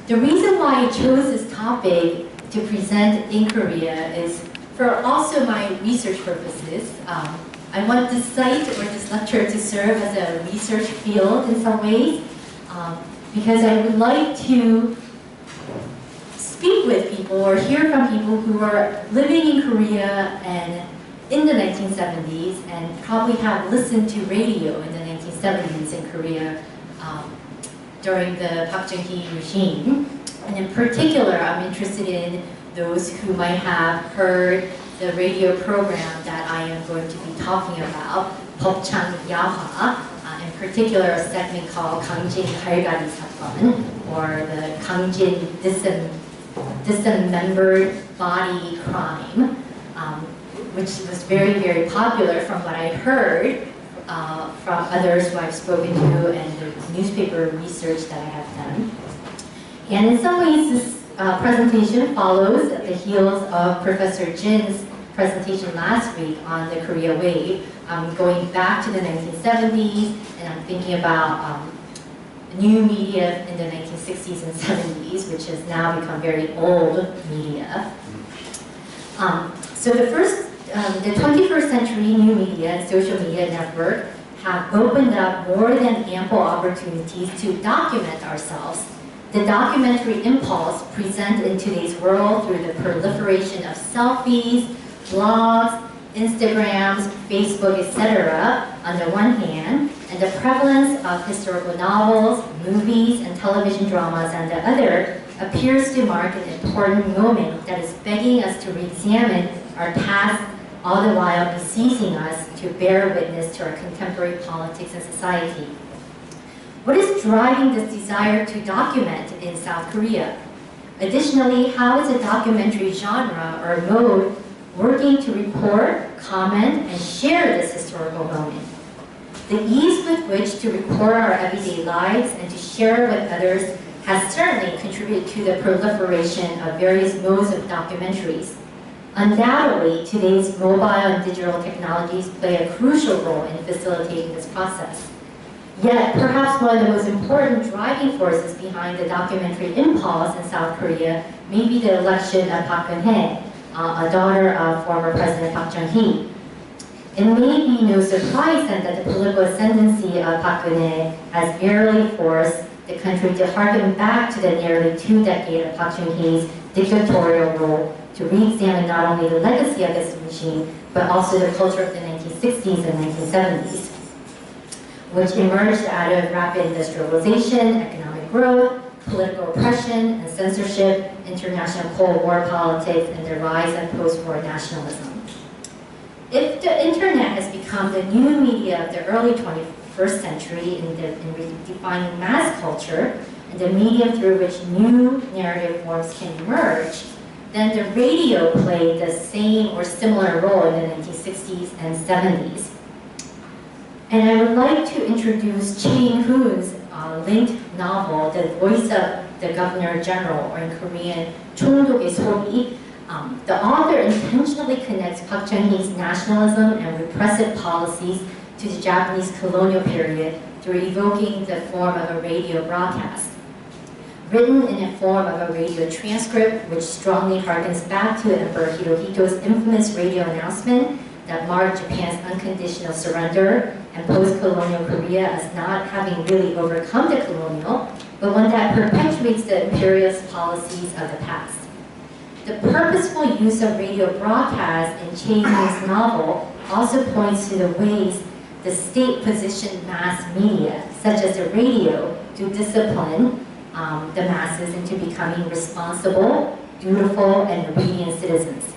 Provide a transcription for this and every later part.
The reason why I chose this topic to present in Korea is for also my research purposes. I want this site or this lecture to serve as a research field in some ways, because I would like to speak with people or hear from people who are living in Korea and in the 1970s and probably have listened to radio in the 1970s in Korea during the Park Chung Hee regime. And in particular, I'm interested in those who might have heard the radio program that I am going to be talking about, Park Chung Hee, in particular a segment called 강진 갈갈이 사건, or the 강진 dismembered body crime, which was very, very popular from what I heard from others who I've spoken to and the newspaper research that I have done. And in some ways, this presentation follows at the heels of Professor Jin's presentation last week on the Korea wave. I'm going back to the 1970s, and I'm thinking about new media in the 1960s and 70s, which has now become very old media. So the 21st century new media and social media network have opened up more than ample opportunities to document ourselves. The documentary impulse present in today's world through the proliferation of selfies, blogs, Instagrams, Facebook, etc. on the one hand, and the prevalence of historical novels, movies, and television dramas on the other appears to mark an important moment that is begging us to re-examine our past, all the while beseeching us to bear witness to our contemporary politics and society. What is driving this desire to document in South Korea? Additionally, how is a documentary genre or mode working to report, comment, and share this historical moment? The ease with which to record our everyday lives and to share with others has certainly contributed to the proliferation of various modes of documentaries. Undoubtedly, today's mobile and digital technologies play a crucial role in facilitating this process. Yet, perhaps one of the most important driving forces behind the documentary impulse in South Korea may be the election of Park Chung Hee, a daughter of former President Park Chung Hee. It may be no surprise then that the political ascendancy of Park Chung Hee has barely forced the country to harken back to the nearly 2 decades of Park Chung Hee's dictatorial rule to re-examine not only the legacy of this regime, but also the culture of the 1960s and 1970s, which emerged out of rapid industrialization, economic growth, political oppression and censorship, international Cold War politics, and the rise of post-war nationalism. If the internet has become the new media of the early 21st century in redefining mass culture, and the medium through which new narrative forms can emerge, then the radio played the same or similar role in the 1960s and 70s. And I would like to introduce Ch'oe Inhun's linked novel, The Voice of the Governor General, or in Korean, 총독의 소리. The author intentionally connects Park Chung Hee's nationalism and repressive policies to the Japanese colonial period through evoking the form of a radio broadcast. Written in the form of a radio transcript, which strongly harkens back to Emperor Hirohito's infamous radio announcement that marked Japan's unconditional surrender and post-colonial Korea as not having really overcome the colonial, but one that perpetuates the imperialist policies of the past. The purposeful use of radio broadcast in Ch'oe Inhun's novel also points to the ways the state positioned mass media, such as the radio, to discipline the masses into becoming responsible, dutiful, and obedient citizens.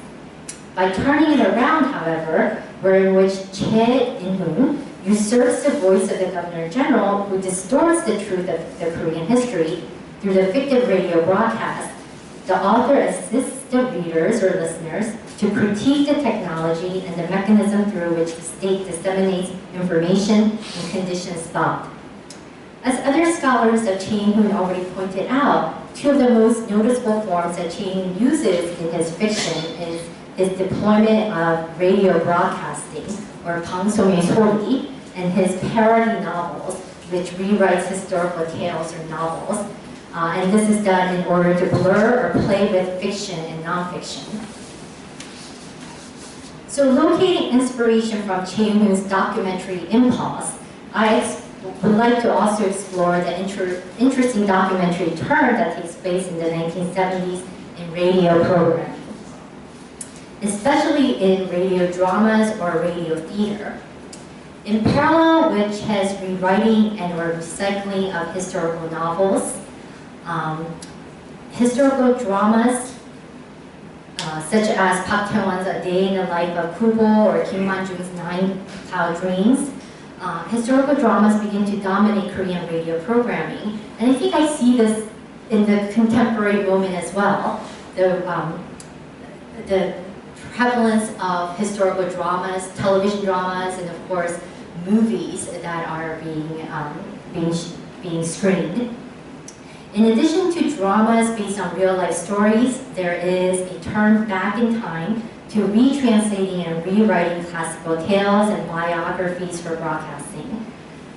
By turning it around, however, in which Ch'oe Inhun usurps the voice of the Governor General, who distorts the truth of the Korean history through the fictive radio broadcast, the author assists the readers or listeners to critique the technology and the mechanism through which the state disseminates information and conditions thought. As other scholars of Ch'oe Inhun already pointed out, two of the most noticeable forms that Ch'oe Inhun uses in his fiction is his deployment of radio broadcasting, or 방송의 소리, and his parody novels, which rewrites historical tales or novels, and this is done in order to blur or play with fiction and nonfiction. So locating inspiration from Ch'oe Inhun's documentary impulse, I would like to also explore the interesting documentary term that takes place in the 1970s in radio programming, especially in radio dramas or radio theater. In parallel with his rewriting and or recycling of historical novels, historical dramas such as Park Chung Hee's A Day in the Life of Kubo or Kim Man-jung's Nine Tao Dreams, historical dramas begin to dominate Korean radio programming. And I think I see this in the contemporary moment as well. The prevalence of historical dramas, television dramas, and of course movies that are being screened. In addition to dramas based on real-life stories, there is a turn back in time to retranslating and rewriting classical tales and biographies for broadcasting.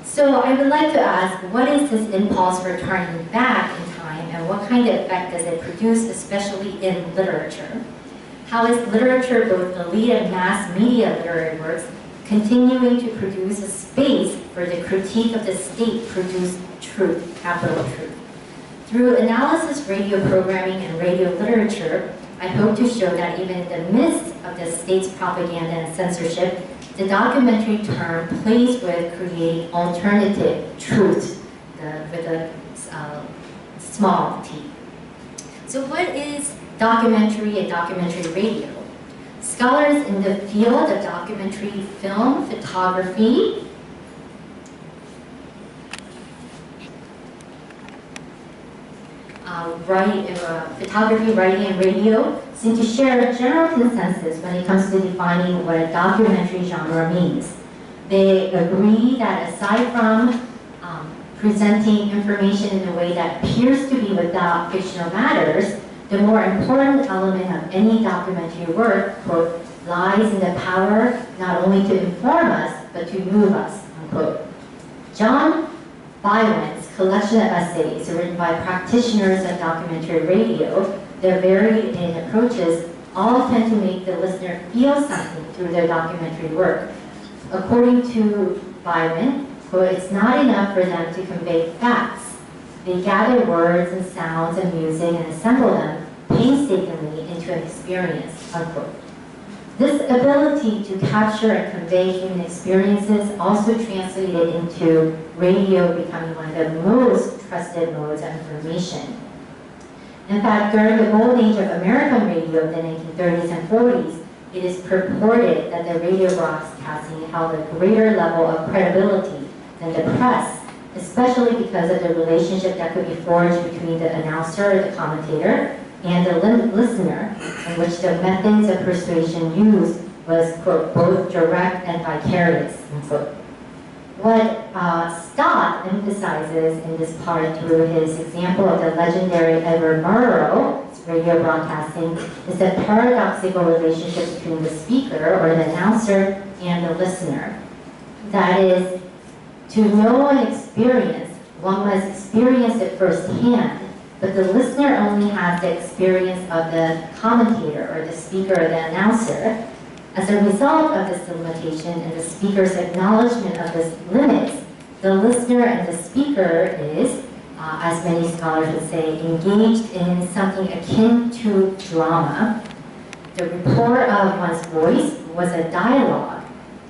So I would like to ask, what is this impulse for turning back in time, and what kind of effect does it produce, especially in literature? How is literature, both elite and mass media literary works, continuing to produce a space for the critique of the state-produced truth, capital truth? Through analysis, radio programming, and radio literature, I hope to show that even in the midst of the state's propaganda and censorship, the documentary term plays with creating alternative truth with a small t. So what is documentary and documentary radio? Scholars in the field of documentary film, photography, photography, writing, and radio seem to share a general consensus when it comes to defining what a documentary genre means. They agree that aside from presenting information in a way that appears to be without fictional matters, the more important element of any documentary work, quote, lies in the power not only to inform us, but to move us, unquote. John Byron's collection of essays written by practitioners of documentary radio, their varied in approaches, all tend to make the listener feel something through their documentary work. According to Byron, quote, it's not enough for them to convey facts. They gather words and sounds and music and assemble them painstakingly into an experience, unquote. This ability to capture and convey human experiences also translated into radio becoming one of the most trusted modes of information. In fact, during the golden age of American radio in the 1930s and 40s, it is purported that the radio broadcasting held a greater level of credibility than the press, especially because of the relationship that could be forged between the announcer, the commentator, and the listener, in which the methods of persuasion used was, quote, both direct and vicarious, unquote. What Stott emphasizes in this part through his example of the legendary Edward Murrow's radio broadcasting is the paradoxical relationship between the speaker or the announcer and the listener. That is, to know and experience, one must experience it firsthand, but the listener only has the experience of the commentator or the speaker or the announcer. As a result of this limitation and the speaker's acknowledgement of this limits, the listener and the speaker is, as many scholars would say, engaged in something akin to drama. The rapport of one's voice was a dialogue.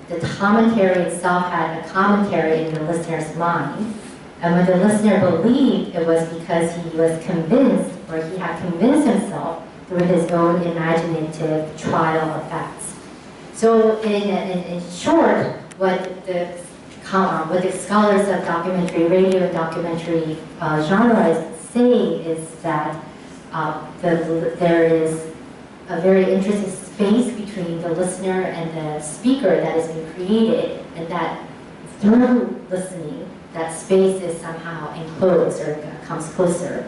The commentary itself had a commentary in the listener's mind. And when the listener believed, it was because he was convinced, or he had convinced himself through his own imaginative trial of facts. So in short, what the scholars of documentary radio and documentary genres say is that there is a very interesting space between the listener and the speaker that has been created, and that through listening, that space is somehow enclosed or comes closer.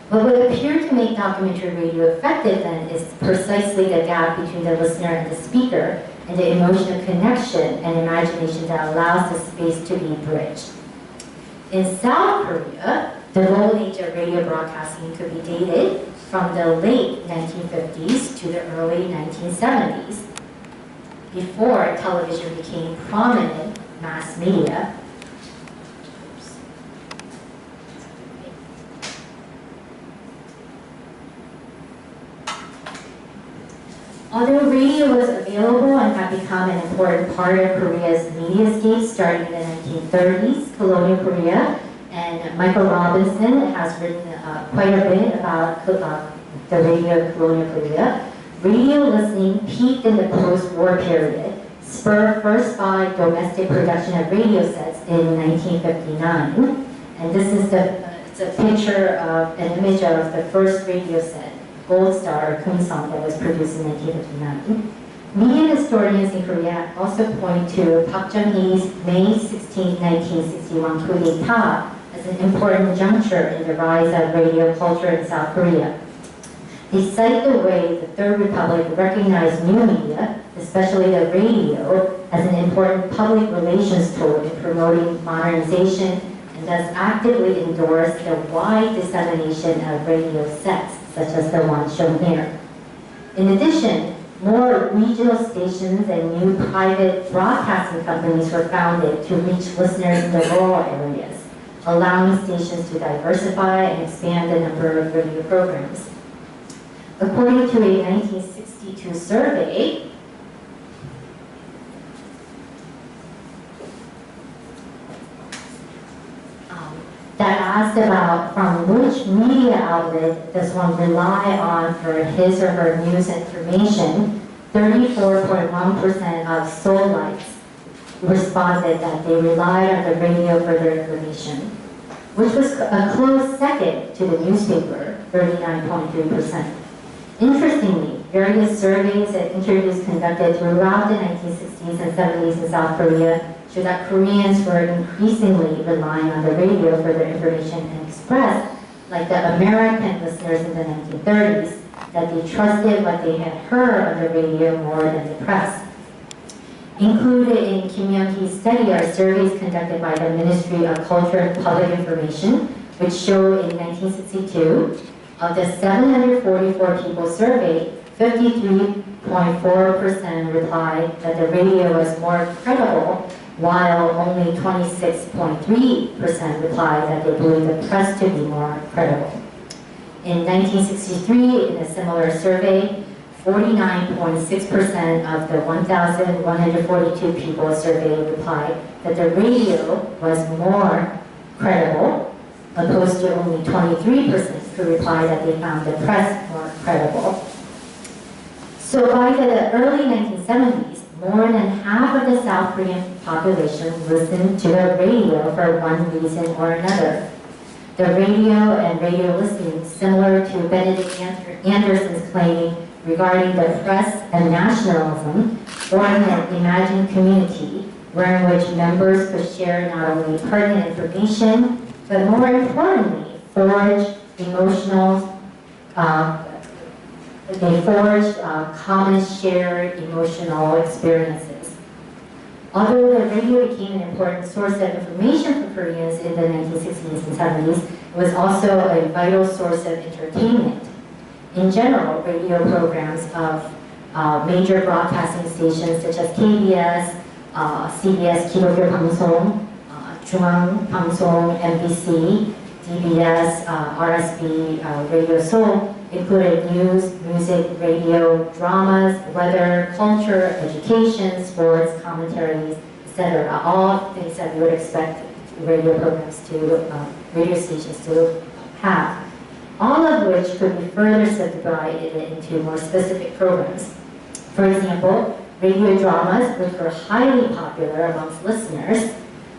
What would appear to make documentary radio effective then is precisely the gap between the listener and the speaker, and the emotional connection and imagination that allows the space to be bridged. In South Korea, The golden age of radio broadcasting could be dated from the late 1950s to the early 1970s, before television became prominent mass media. Although radio was available and had become an important part of Korea's mediascape starting in the 1930s, colonial Korea, and Michael Robinson has written quite a bit about the radio of colonial Korea. Radio listening peaked in the post-war period, spurred first by domestic production of radio sets in 1959. And this is it's a picture of an image of the first radio set, Gold Star or Kumsang, that was produced in 1959. Media historians in Korea also point to Park Chung Hee's May 16, 1961 coup d'etat as an important juncture in the rise of radio culture in South Korea. They cite the way the Third Republic recognized new media, especially the radio, as an important public relations tool in promoting modernization, and thus actively endorsed the wide dissemination of radio sets, such as the one shown here. In addition, more regional stations and new private broadcasting companies were founded to reach listeners in the rural areas, allowing stations to diversify and expand the number of radio programs. According to a 1962 survey, that asked about from which media outlet does one rely on for his or her news information, 34.1% of Seoulites responded that they relied on the radio for their information, which was a close second to the newspaper, 39.3%. Interestingly, various surveys and interviews conducted throughout the 1960s and 70s in South Korea show that Koreans were increasingly relying on the radio for their information and expressed, like the American listeners in the 1930s, that they trusted what they had heard on the radio more than the press. Included in Kim Young-hee's study are surveys conducted by the Ministry of Culture and Public Information, which show in 1962, of the 744 people surveyed, 53.4% replied that the radio was more credible, while only 26.3% replied that they believed the press to be more credible. In 1963, in a similar survey, 49.6% of the 1,142 people surveyed replied that the radio was more credible, opposed to only 23% who replied that they found the press more credible. So by the early 1970s, more than half of the South Korean population listened to the radio for one reason or another. The radio and radio listening, similar to Benedict Anderson's claim regarding the press and nationalism, formed an imagined community wherein which members could share not only pertinent information, but more importantly, they forged common shared emotional experiences. Although the radio became an important source of information for Koreans in the 1960s and 70s, it was also a vital source of entertainment. In general, radio programs of major broadcasting stations such as KBS, CBS 기독교 방송, 중앙방송, MBC, DBS, RSB, Radio Seoul included news, music, radio, dramas, weather, culture, education, sports, commentaries, etc. All things that you would expect radio programs to, radio stations to have. All of which could be further subdivided into more specific programs. For example, radio dramas, which were highly popular amongst listeners,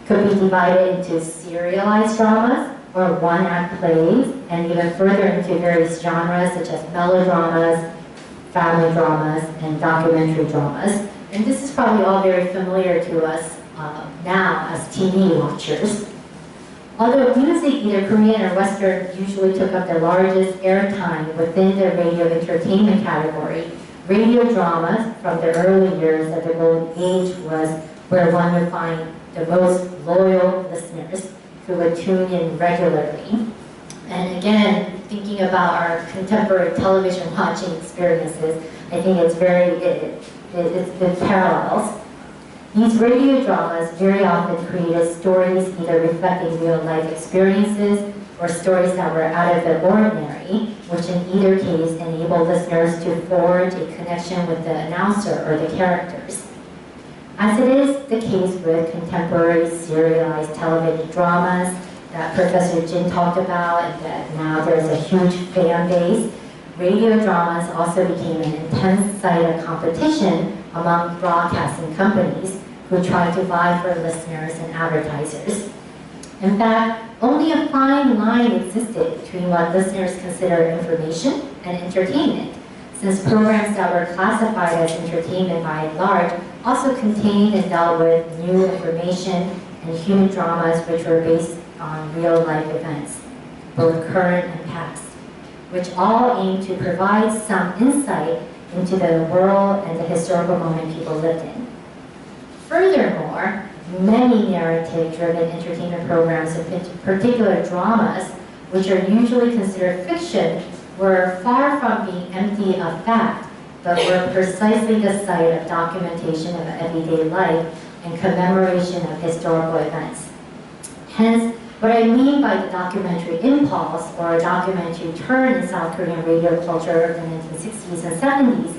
could be divided into serialized dramas or one-act plays, and even further into various genres such as melodramas, family dramas, and documentary dramas. And this is probably all very familiar to us now as TV watchers. Although music, either Korean or Western, usually took up the largest airtime within the radio entertainment category, radio dramas from the early years of the golden age was where one would find the most loyal listeners who would tune in regularly. And again, thinking about our contemporary television watching experiences, I think it's it parallels. These radio dramas very often created stories either reflecting real life experiences or stories that were out of the ordinary, which in either case enable listeners to forge a connection with the announcer or the characters. As it is the case with contemporary serialized television dramas that Professor Jin talked about, and that now there's a huge fan base, radio dramas also became an intense site of competition among broadcasting companies who tried to vie for listeners and advertisers. In fact, only a fine line existed between what listeners consider information and entertainment, since programs that were classified as entertainment by and large also contained and dealt with new information and human dramas which were based on real-life events, both current and past, which all aim to provide some insight into the world and the historical moment people lived in. Furthermore, many narrative-driven entertainment programs, in particular dramas, which are usually considered fiction, were far from being empty of fact, but were precisely the site of documentation of everyday life and commemoration of historical events. Hence, what I mean by the documentary impulse or documentary turn in South Korean radio culture of the 1960s and 70s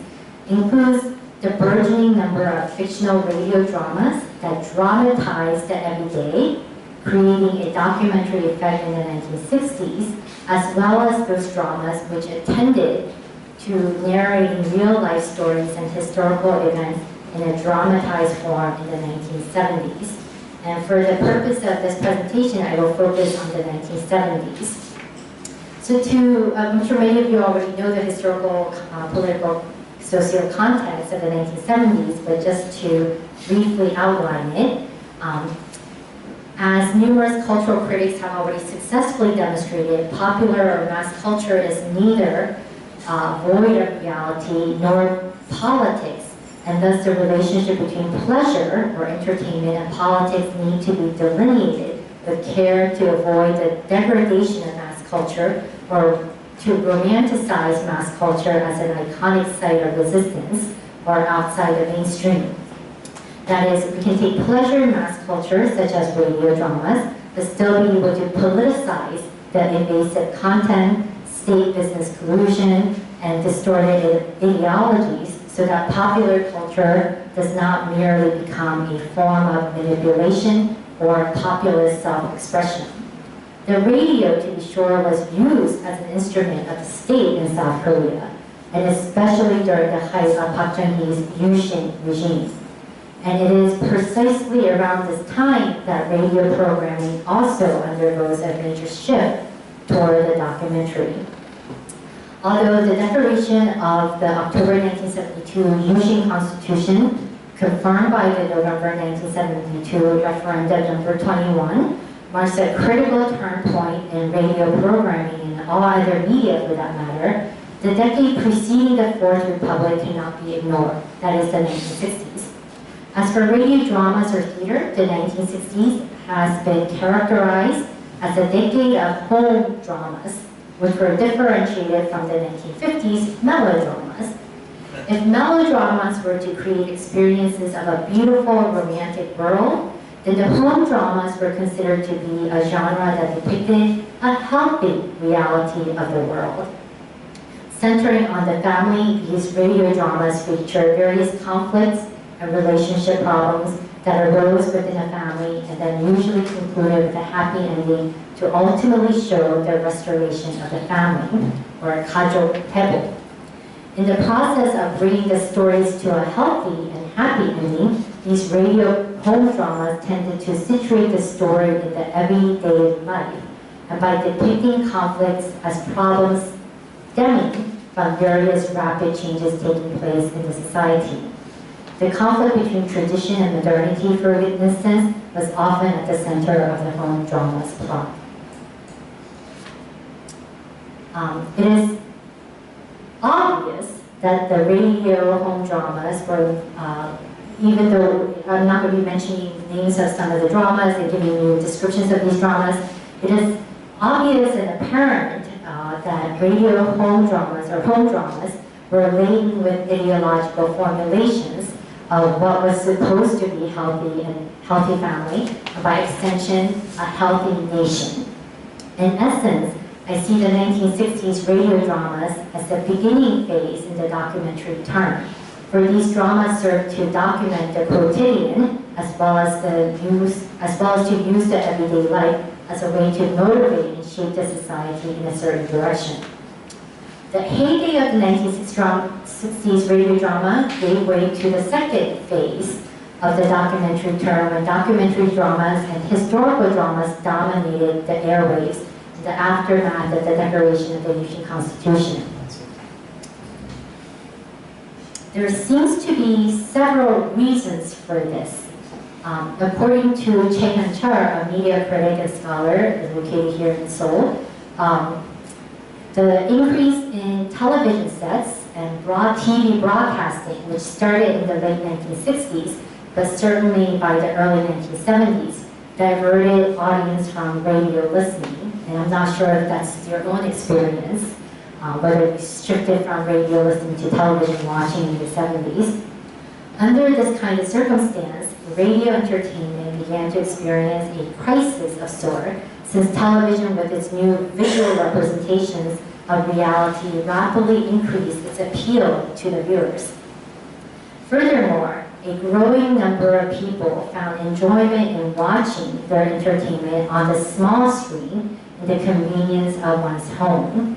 includes the burgeoning number of fictional radio dramas that dramatize the everyday, creating a documentary effect in the 1960s, as well as those dramas which attended to narrating real-life stories and historical events in a dramatized form in the 1970s. And for the purpose of this presentation, I will focus on the 1970s. So I'm sure many of you already know the historical, political, social context of the 1970s, but just to briefly outline it, as numerous cultural critics have already successfully demonstrated, popular or mass culture is neither void of reality nor politics, and thus the relationship between pleasure or entertainment and politics need to be delineated with care to avoid the degradation of mass culture or to romanticize mass culture as an iconic site of resistance or outside the mainstream. That is, we can take pleasure in mass culture, such as radio dramas, but still be able to politicize the invasive content, state business collusion, and distorted ideologies so that popular culture does not merely become a form of manipulation or populist self-expression. The radio, to be sure, was used as an instrument of the state in South Korea, and especially during the height of Park Chung Hee's Yushin regime. And it is precisely around this time that radio programming also undergoes a major shift toward the documentary. Although the declaration of the October 1972 Yushin Constitution, confirmed by the November 1972 referendum number 21, marks a critical turn point in radio programming and all other media for that matter, the decade preceding the Fourth Republic cannot be ignored, that is the 1960s. As for radio dramas or theater, the 1960s has been characterized as a decade of home dramas, which were differentiated from the 1950s melodramas. If melodramas were to create experiences of a beautiful romantic world, then the home dramas were considered to be a genre that depicted a healthy reality of the world. Centering on the family, these radio dramas feature various conflicts and relationship problems that arose within a family and then usually concluded with a happy ending to ultimately show the restoration of the family, or 가족 회복. In the process of bringing the stories to a healthy and happy ending, these radio home dramas tended to situate the story in the everyday life, and by depicting conflicts as problems stemming from various rapid changes taking place in the society. The conflict between tradition and modernity, for instance, was often at the center of the home drama's plot. It is obvious that the radio home dramas were, even though I'm not going to be mentioning names of some of the dramas and giving you descriptions of these dramas, it is obvious and apparent that radio home dramas were laden with ideological formulations of what was supposed to be healthy family, by extension, a healthy nation. In essence, I see the 1960s radio dramas as the beginning phase in the documentary term, for these dramas served to document the quotidian as well as to use the everyday life as a way to motivate and shape the society in a certain direction. The heyday of the 1960s radio drama gave way to the second phase of the documentary term, when documentary dramas and historical dramas dominated the airwaves in the aftermath of the Declaration of the Haitian Constitution. There seems to be several reasons for this. According to Ch'oe Inhun, a media critic and scholar located here in Seoul, the increase in television sets and TV broadcasting, which started in the late 1960s, but certainly by the early 1970s, diverted audience from radio listening. And I'm not sure if that's your own experience, whether you shifted from radio listening to television watching in the 70s. Under this kind of circumstance, radio entertainment began to experience a crisis of sort, since television with its new visual representations of reality rapidly increased its appeal to the viewers. Furthermore, a growing number of people found enjoyment in watching their entertainment on the small screen in the convenience of one's home.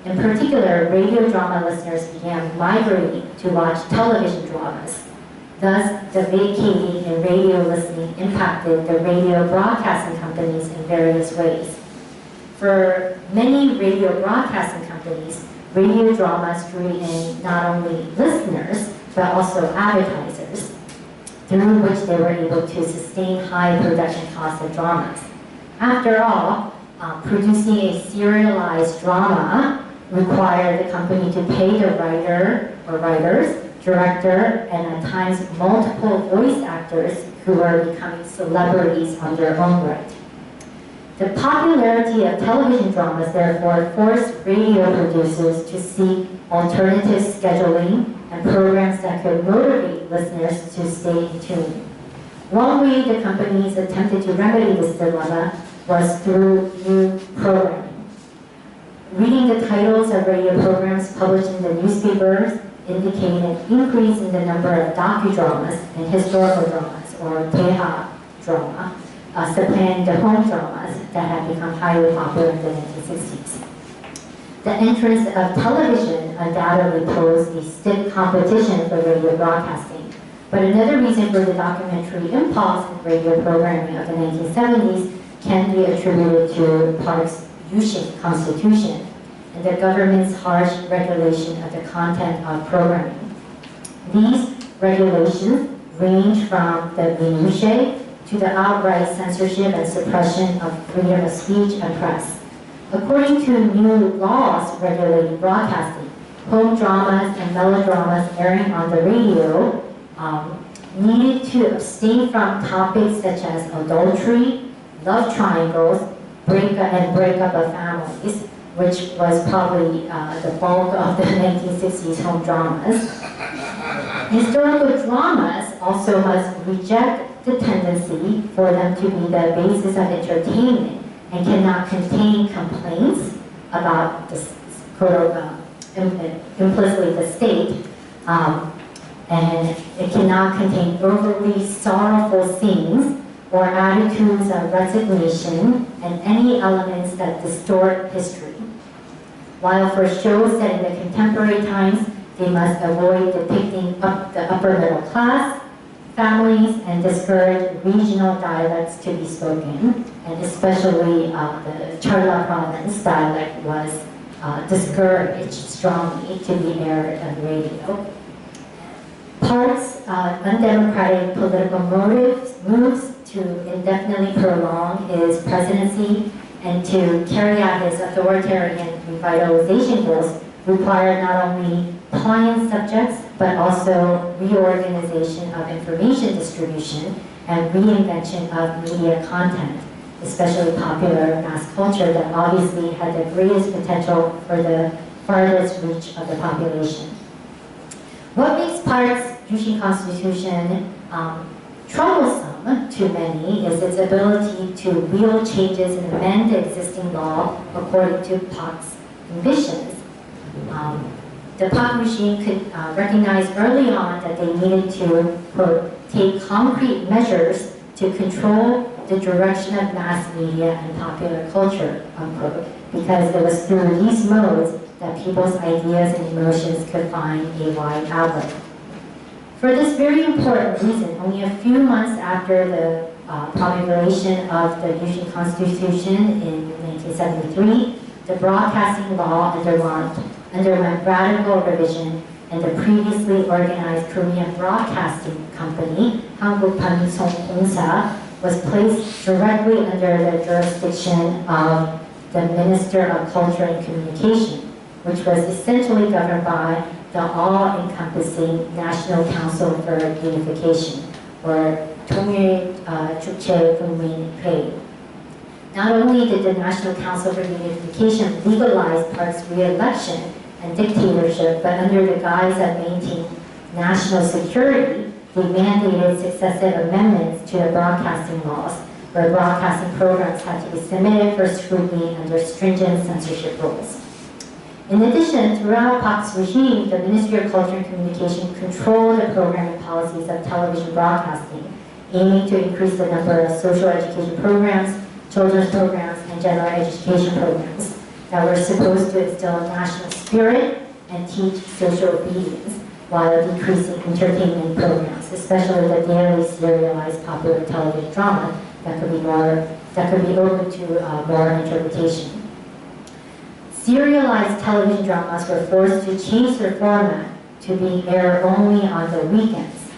In particular, radio drama listeners began migrating to watch television dramas. Thus, the vacating in radio listening impacted the radio broadcasting companies in various ways. For many radio broadcasting companies, radio dramas drew in not only listeners, but also advertisers, through which they were able to sustain high production costs of dramas. After all, producing a serialized drama required the company to pay the writer or writers, director, and at times multiple voice actors who were becoming celebrities on their own right. The popularity of television dramas therefore forced radio producers to seek alternative scheduling and programs that could motivate listeners to stay in tune. One way the companies attempted to remedy this dilemma was through new programming. Reading the titles of radio programs published in the newspapers indicated an increase in the number of docudramas and historical dramas, or teha drama, supplanting the home dramas that had become highly popular in the 1960s. The entrance of television undoubtedly posed a stiff competition for radio broadcasting, but another reason for the documentary impulse in radio programming of the 1970s can be attributed to Park's Yushin Constitution and the government's harsh regulation of the content of programming. These regulations range from the minutiae to the outright censorship and suppression of freedom of speech and press. According to new laws regulating broadcasting, home dramas and melodramas airing on the radio needed to abstain from topics such as adultery, love triangles, breakup of families, which was probably the bulk of the 1960s home dramas. Historical dramas also must reject the tendency for them to be the basis of entertainment and cannot contain complaints about the implicitly the state, and it cannot contain overly sorrowful scenes or attitudes of resignation and any elements that distort history. While for shows set in the contemporary times, they must avoid depicting the upper middle class, families, and discourage regional dialects to be spoken, and especially the Cholla province dialect was discouraged strongly to be aired on radio. Park's undemocratic political moves to indefinitely prolong his presidency and to carry out his authoritarian revitalization goals required not only pliant subjects, but also reorganization of information distribution and reinvention of media content. especially popular mass culture, that obviously had the greatest potential for the farthest reach of the population. What makes Park's Yushin Constitution troublesome to many is its ability to wheel changes and amend the existing law according to Park's ambitions. The Park regime could recognize early on that they needed to, quote, take concrete measures to control the direction of mass media and popular culture, unquote, because it was through these modes that people's ideas and emotions could find a wide outlet. For this very important reason, only a few months after the promulgation of the Yushin Constitution in 1973, the broadcasting law underwent radical revision, and the previously organized Korean Broadcasting Company, Hankook Bansong Kongsa, was placed directly under the jurisdiction of the Minister of Culture and Communication, which was essentially governed by the all-encompassing National Council for Unification, or Ch'oe Inhun. Not only did the National Council for Unification legalize Park's re-election and dictatorship, but under the guise of maintaining national security, they mandated successive amendments to the broadcasting laws, where broadcasting programs had to be submitted for scrutiny under stringent censorship rules. In addition, throughout Park's regime, the Ministry of Culture and Communication controlled the programming policies of television broadcasting, aiming to increase the number of social education programs, children's programs, and general education programs that were supposed to instill national spirit and teach social obedience, while decreasing entertainment programs, especially the daily serialized popular television drama that could be open to more interpretation. Serialized television dramas were forced to change their format to be aired only on the weekends.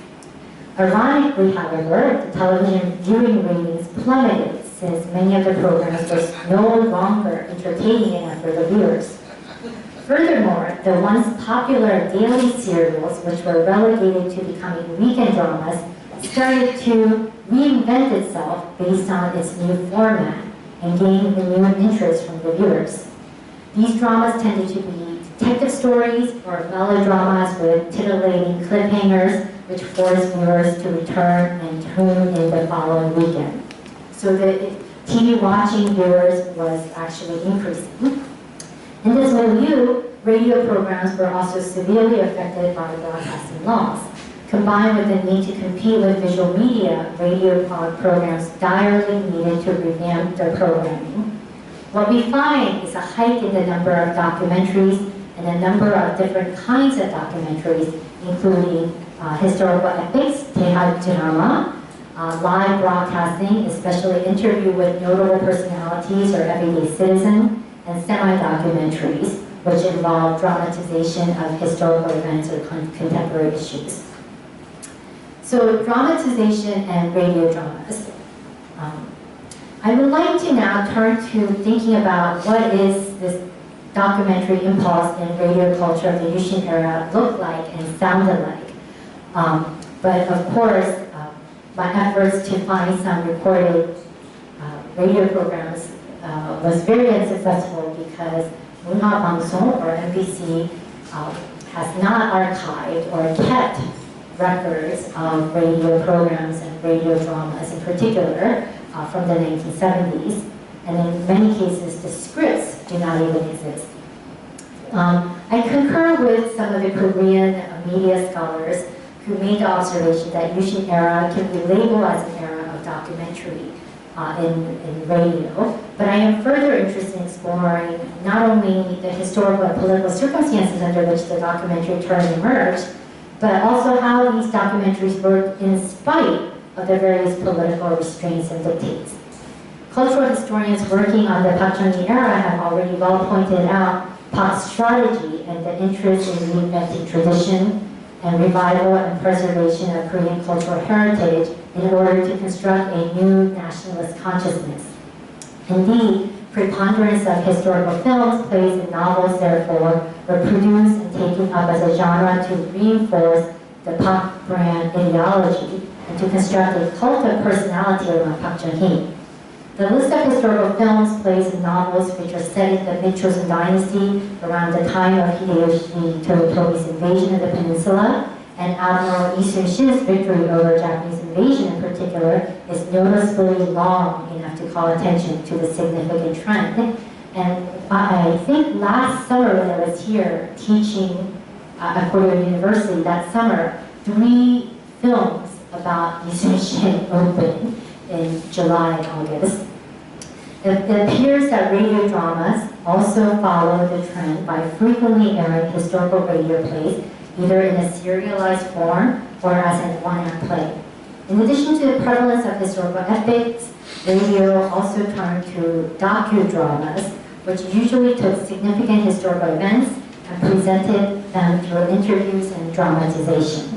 Ironically, however, the television viewing ratings plummeted since many of the programs were no longer entertaining enough for the viewers. Furthermore, the once popular daily serials, which were relegated to becoming weekend dramas, started to reinvent itself based on its new format and gain renewed interest from the viewers. These dramas tended to be detective stories or melodramas with titillating cliffhangers, which forced viewers to return and tune in the following weekend. So the TV watching viewers was actually increasing. In this milieu, radio programs were also severely affected by the broadcasting laws. Combined with the need to compete with visual media, radio programs direly needed to revamp their programming. What we find is a hike in the number of documentaries and a number of different kinds of documentaries, including historical epics, docudrama, live broadcasting, especially interview with notable personalities or everyday citizens, and semi-documentaries, which involve dramatization of historical events or contemporary issues. So dramatization and radio dramas. I would like to now turn to thinking about what is this documentary impulse in radio culture of the Yushin era looked like and sounded like. But of course, my efforts to find some recorded radio programs was very unsuccessful because Munha Bangsong, or MBC, has not archived or kept records of radio programs and radio dramas in particular from the 1970s, and in many cases the scripts do not even exist. I concur with some of the Korean media scholars who made the observation that Yushin era can be labeled as an era of documentary in radio, but I am further interested in exploring not only the historical and political circumstances under which the documentary term emerged, but also how these documentaries work in spite of the various political restraints and dictates. Cultural historians working on the Park Chung Hee era have already well pointed out Park's strategy and the interest in reinventing tradition and revival and preservation of Korean cultural heritage in order to construct a new nationalist consciousness. Indeed, preponderance of historical films, plays, and novels, therefore, were produced and taken up as a genre to reinforce the Park brand ideology and to construct a cult of personality around Park Chung Hee. The list of historical films, plays, and novels which are set in the mid-Joseon dynasty around the time of Hideyoshi Toyotomi's invasion of the peninsula and Admiral Lee Sun-shin's victory over Japanese invasion in particular is noticeably long enough to call attention to the significant trend. And I think last summer when I was here teaching at Korea University, that summer, 3 films about Lee Sun-shin opened in July and August. It appears that radio dramas also follow the trend by frequently airing historical radio plays, either in a serialized form or as an one-act play. In addition to the prevalence of historical epics, radio also turned to docudramas, which usually took significant historical events and presented them through interviews and dramatization.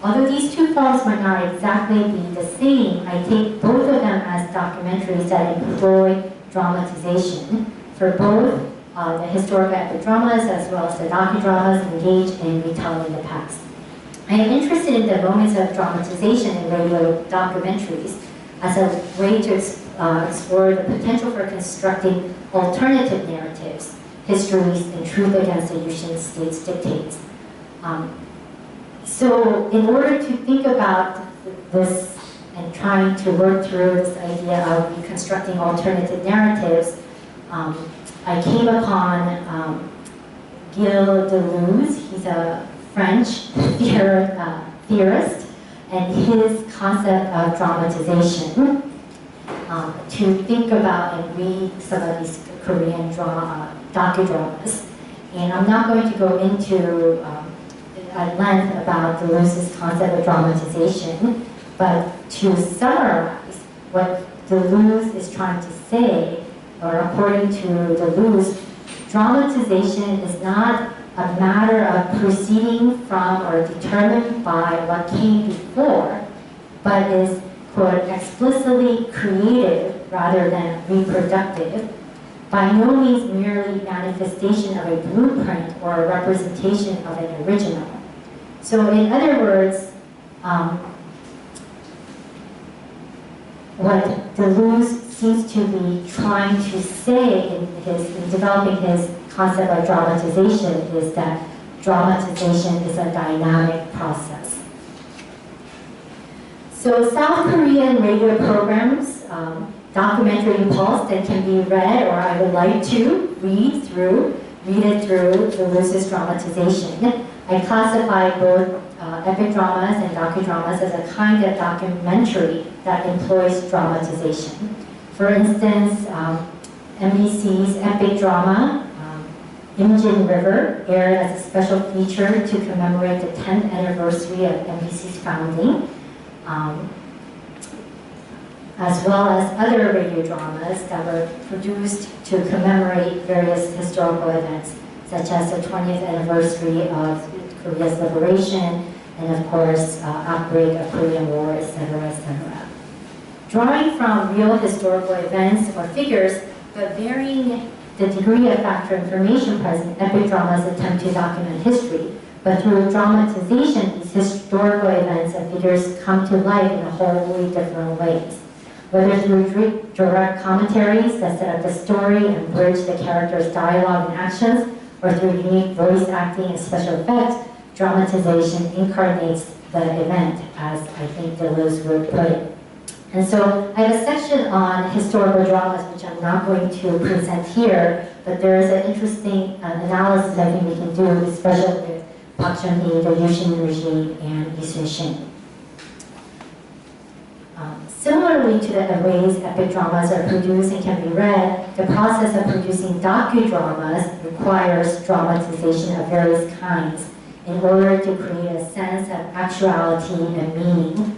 Although these 2 forms might not exactly be the same, I take both of them as documentaries that employ dramatization. For both the historical epic dramas as well as the docudramas engage in retelling the past. I am interested in the moments of dramatization in radio documentaries as a way to explore the potential for constructing alternative narratives, histories, and truth against the Yushin state's dictates. So in order to think about this and trying to work through this idea of reconstructing alternative narratives, I came upon Gilles Deleuze. He's a French theorist, and his concept of dramatization, to think about and read some of these Korean docudramas. And I'm not going to go into at length about Deleuze's concept of dramatization, but to summarize what Deleuze is trying to say, or according to Deleuze, dramatization is not a matter of proceeding from or determined by what came before, but is, quote, explicitly creative rather than reproductive, by no means merely manifestation of a blueprint or a representation of an original. So in other words, what Deleuze seems to be trying to say in developing his concept of dramatization is that dramatization is a dynamic process. So South Korean radio programs, documentary impulse that can be read, or I would like to read it through Deleuze's dramatization. I classify both epic dramas and docudramas as a kind of documentary that employs dramatization. For instance, MBC's epic drama, Imjin River, aired as a special feature to commemorate the 10th anniversary of MBC's founding, as well as other radio dramas that were produced to commemorate various historical events, such as the 20th anniversary of Korea's liberation, and of course, outbreak of Korean War, etc., etc. Drawing from real historical events or figures, but varying the degree of factual information present, epic dramas attempt to document history, but through dramatization, these historical events and figures come to life in a wholly different ways. Whether through direct commentaries that set up the story and bridge the characters' dialogue and actions, or through unique voice acting and special effects, dramatization incarnates the event, as I think Deleuze would put it. And so I have a section on historical dramas, which I'm not going to present here, but there is an interesting analysis I think we can do, especially with Park Chung Hee, the Yushin regime, and Lee Sun-shin. Similarly to the ways epic dramas are produced and can be read, the process of producing docudramas requires dramatization of various kinds in order to create a sense of actuality and meaning.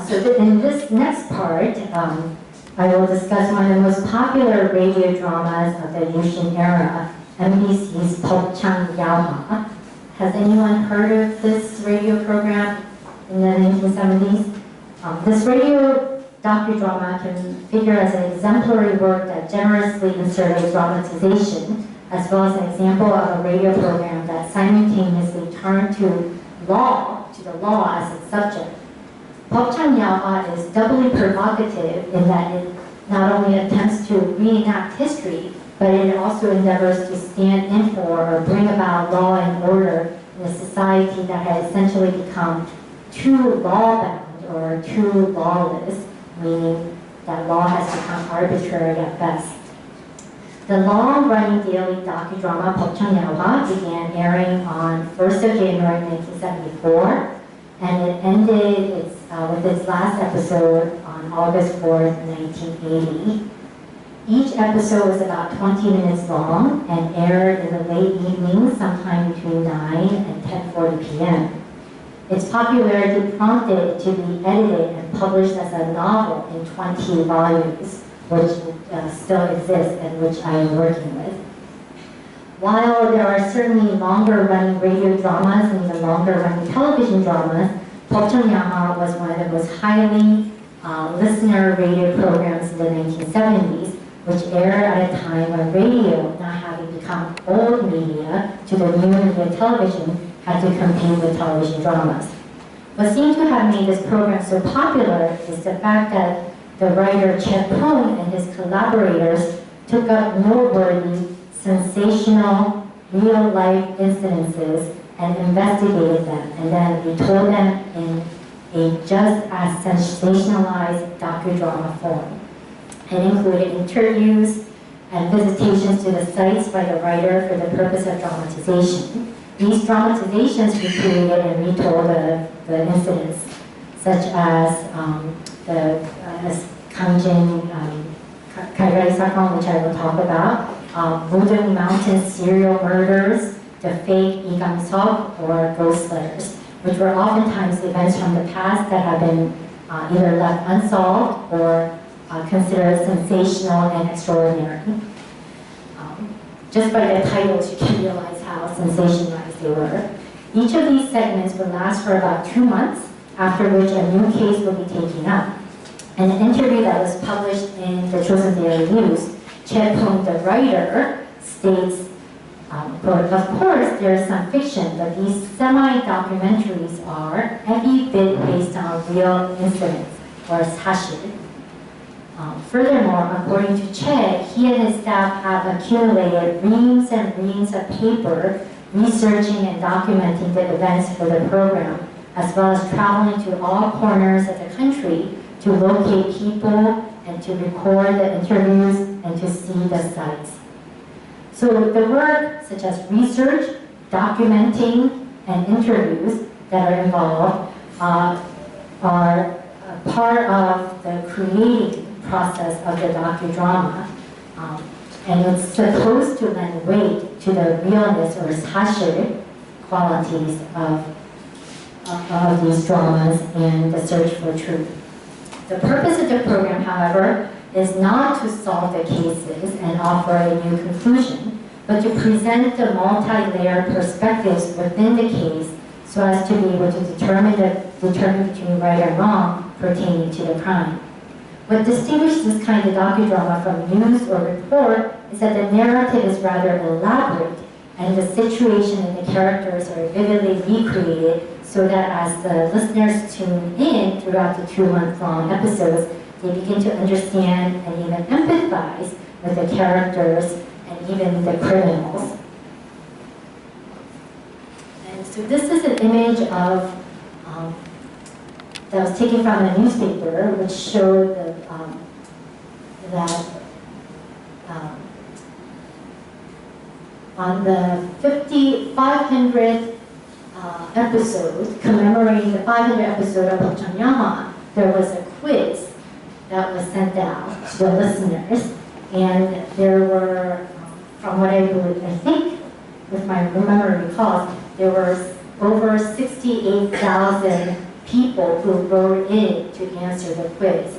So in this next part, I will discuss one of the most popular radio dramas of the Yushin era, MBC's Park Chung Hee. Has anyone heard of this radio program in the 1970s. This radio docudrama can figure as an exemplary work that generously inserted dramatization, as well as an example of a radio program that simultaneously turned to the law as its subject. Park Chung Hee is doubly provocative in that it not only attempts to reenact history, but it also endeavors to stand in for or bring about law and order in a society that had essentially become too law-bound or too lawless, meaning that law has become arbitrary at best. The long-running daily docudrama Park Chung Hee began airing on 1st of January 1974, and it ended with its last episode on August 4th, 1980. Each episode was about 20 minutes long and aired in the late evening, sometime between 9 and 10:40 p.m. Its popularity prompted it to be edited and published as a novel in 20 volumes, which still exists and which I am working with. While there are certainly longer-running radio dramas and even longer-running television dramas, Park Chung Hee was one of the most highly listener radio programs in the 1970s, which aired at a time when radio, not having become old media to the new media television, had to compete with television dramas. What seemed to have made this program so popular is the fact that the writer Ch'oe Inhun and his collaborators took up noteworthy, sensational, real-life incidences and investigated them, and then retold them in a just as sensationalized docudrama form. It included interviews and visitations to the sites by the writer for the purpose of dramatization. These dramatizations recreated and retold the incidents, such as the Kangjin Kairai Sakon, which I will talk about, Wooden Mountain serial murders, the fake Igamsok, or ghost letters, which were oftentimes events from the past that have been either left unsolved or considered sensational and extraordinary. Just by the titles, you can realize how sensationalized they were. Each of these segments would last for about 2 months, after which a new case would be taken up. In an interview that was published in the Chosun Daily News, Ch'oe Inhun, the writer, states, quote, "Of course, there is some fiction, but these semi-documentaries are every bit based on real incidents, or sashir." Furthermore, according to Ch'oe, he and his staff have accumulated reams and reams of paper researching and documenting the events for the program, as well as traveling to all corners of the country to locate people and to record the interviews and to see the sites. So the work, such as research, documenting, and interviews that are involved are part of the creating process of the docudrama, and it's supposed to lend weight to the realness or sashir qualities of these dramas and the search for truth. The purpose of the program, however, is not to solve the cases and offer a new conclusion, but to present the multi-layered perspectives within the case so as to be able to determine between right and wrong pertaining to the crime. What distinguishes this kind of docudrama from news or report is that the narrative is rather elaborate and the situation and the characters are vividly recreated so that as the listeners tune in throughout the 2-month-long episodes, they begin to understand and even empathize with the characters and even the criminals. And so this is an image of that was taken from a newspaper, which showed that on the 500th episode, commemorating the 500th episode of Park Chung Hee, there was a quiz that was sent out to the listeners, and there were, from what I think, if my memory recalls, there were over 68,000 people who wrote in to answer the quiz,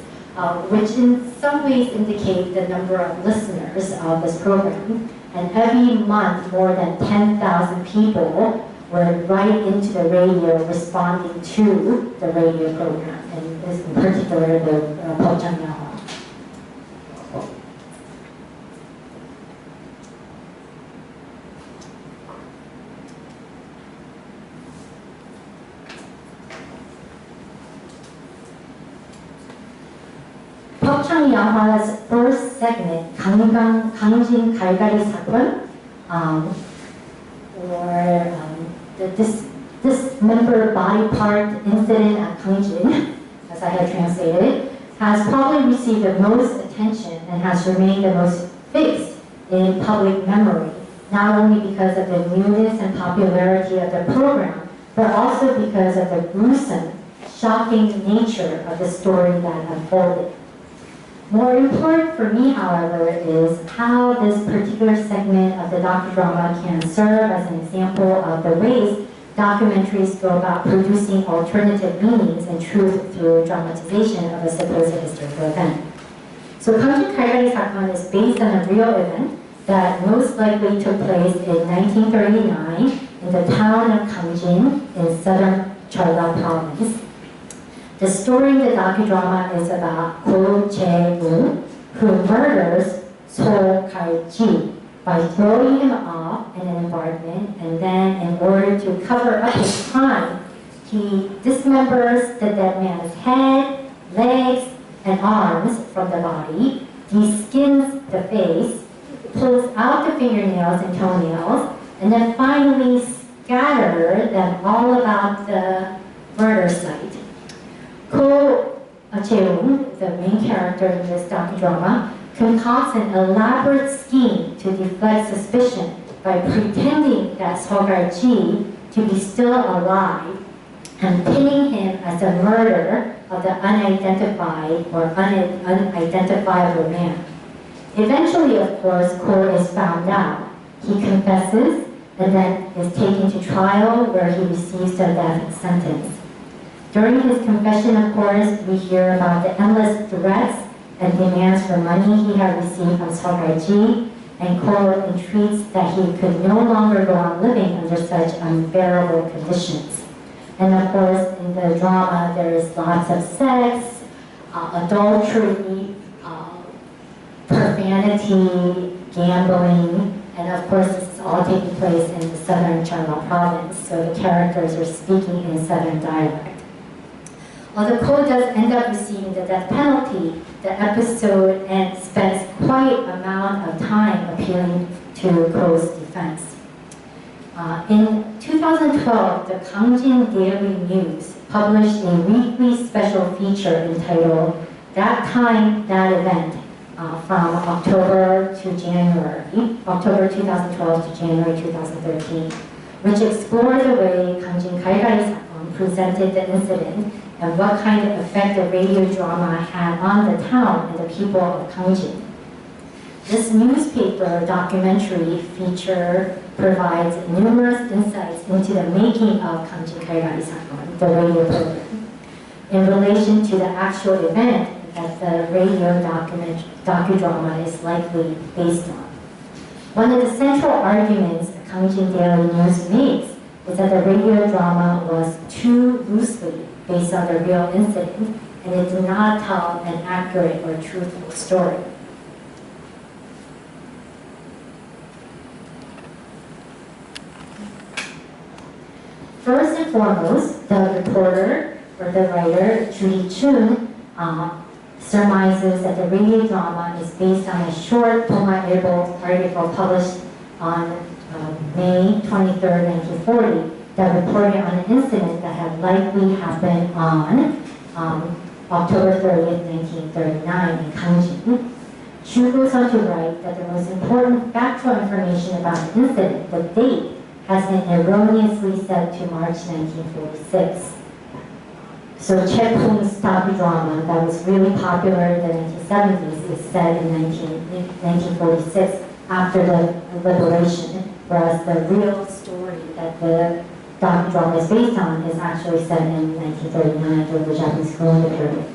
which in some ways indicate the number of listeners of this program. And every month, more than 10,000 people were right into the radio, responding to the radio program, and this in particular the Park Chung Hee. Park Chung Hee first segment, 강진 갈갈이 사건, or the dismembered body part incident at Gangjin, as I have translated, has probably received the most attention and has remained the most fixed in public memory, not only because of the newness and popularity of the program, but also because of the gruesome, shocking nature of the story that unfolded. More important for me, however, is how this particular segment of the docudrama can serve as an example of the ways documentaries go about producing alternative meanings and truth through dramatization of a supposed historical event. So 강진 갈갈이 사건 is based on a real event that most likely took place in 1939 in the town of Gangjin in southern Ch'oe province. The story in the docudrama is about Ch'oe Inhun, who murders So Kal-ji by throwing him off in an apartment, and then in order to cover up his crime, he dismembers the dead man's head, legs, and arms from the body, de-skins the face, pulls out the fingernails and toenails, and then finally scatters them all about the murder site. Ch'oe Inhun, the main character in this docudrama, concocts an elaborate scheme to deflect suspicion by pretending that So Kal-ji to be still alive and pinning him as the murderer of the unidentified or unidentifiable man. Eventually, of course, Ch'oe is found out. He confesses and then is taken to trial where he receives the death sentence. During his confession, of course, we hear about the endless threats and demands for money he had received from So Kal-ji, and Ch'oe entreats that he could no longer go on living under such unbearable conditions. And of course, in the drama, there is lots of sex, adultery, profanity, gambling, and of course, this is all taking place in the southern Ch'oe province, so the characters are speaking in southern dialect. Although Ch'oe does end up receiving the death penalty, the episode spends quite an amount of time appealing to Ch'oe's defense. In 2012, the Gangjin Daily News published a weekly special feature entitled That Time, That Event, from October 2012 to January 2013, which explored the way Gangjin 갈갈이 사건 presented the incident and what kind of effect the radio drama had on the town and the people of Gangjin. This newspaper documentary feature provides numerous insights into the making of 강진 갈갈이 사건, the radio program, in relation to the actual event that the radio docudrama is likely based on. One of the central arguments Gangjin Daily News makes is that the radio drama was too loosely based on the real incident, and it did not tell an accurate or truthful story. First and foremost, the reporter or the writer, Judy Chun, surmises that the radio drama is based on a short article published on May 23, 1940, that reported on an incident that had likely happened on October 30th, 1939 in Gangjin. Chu goes on to write that the most important factual information about the incident, the date, has been erroneously set to March 1946. So Ch'oe's docudrama that was really popular in the 1970s is set in 1946 after the liberation, whereas the real story that the docudrama is based on is actually set in 1939 during the Japanese colonial period.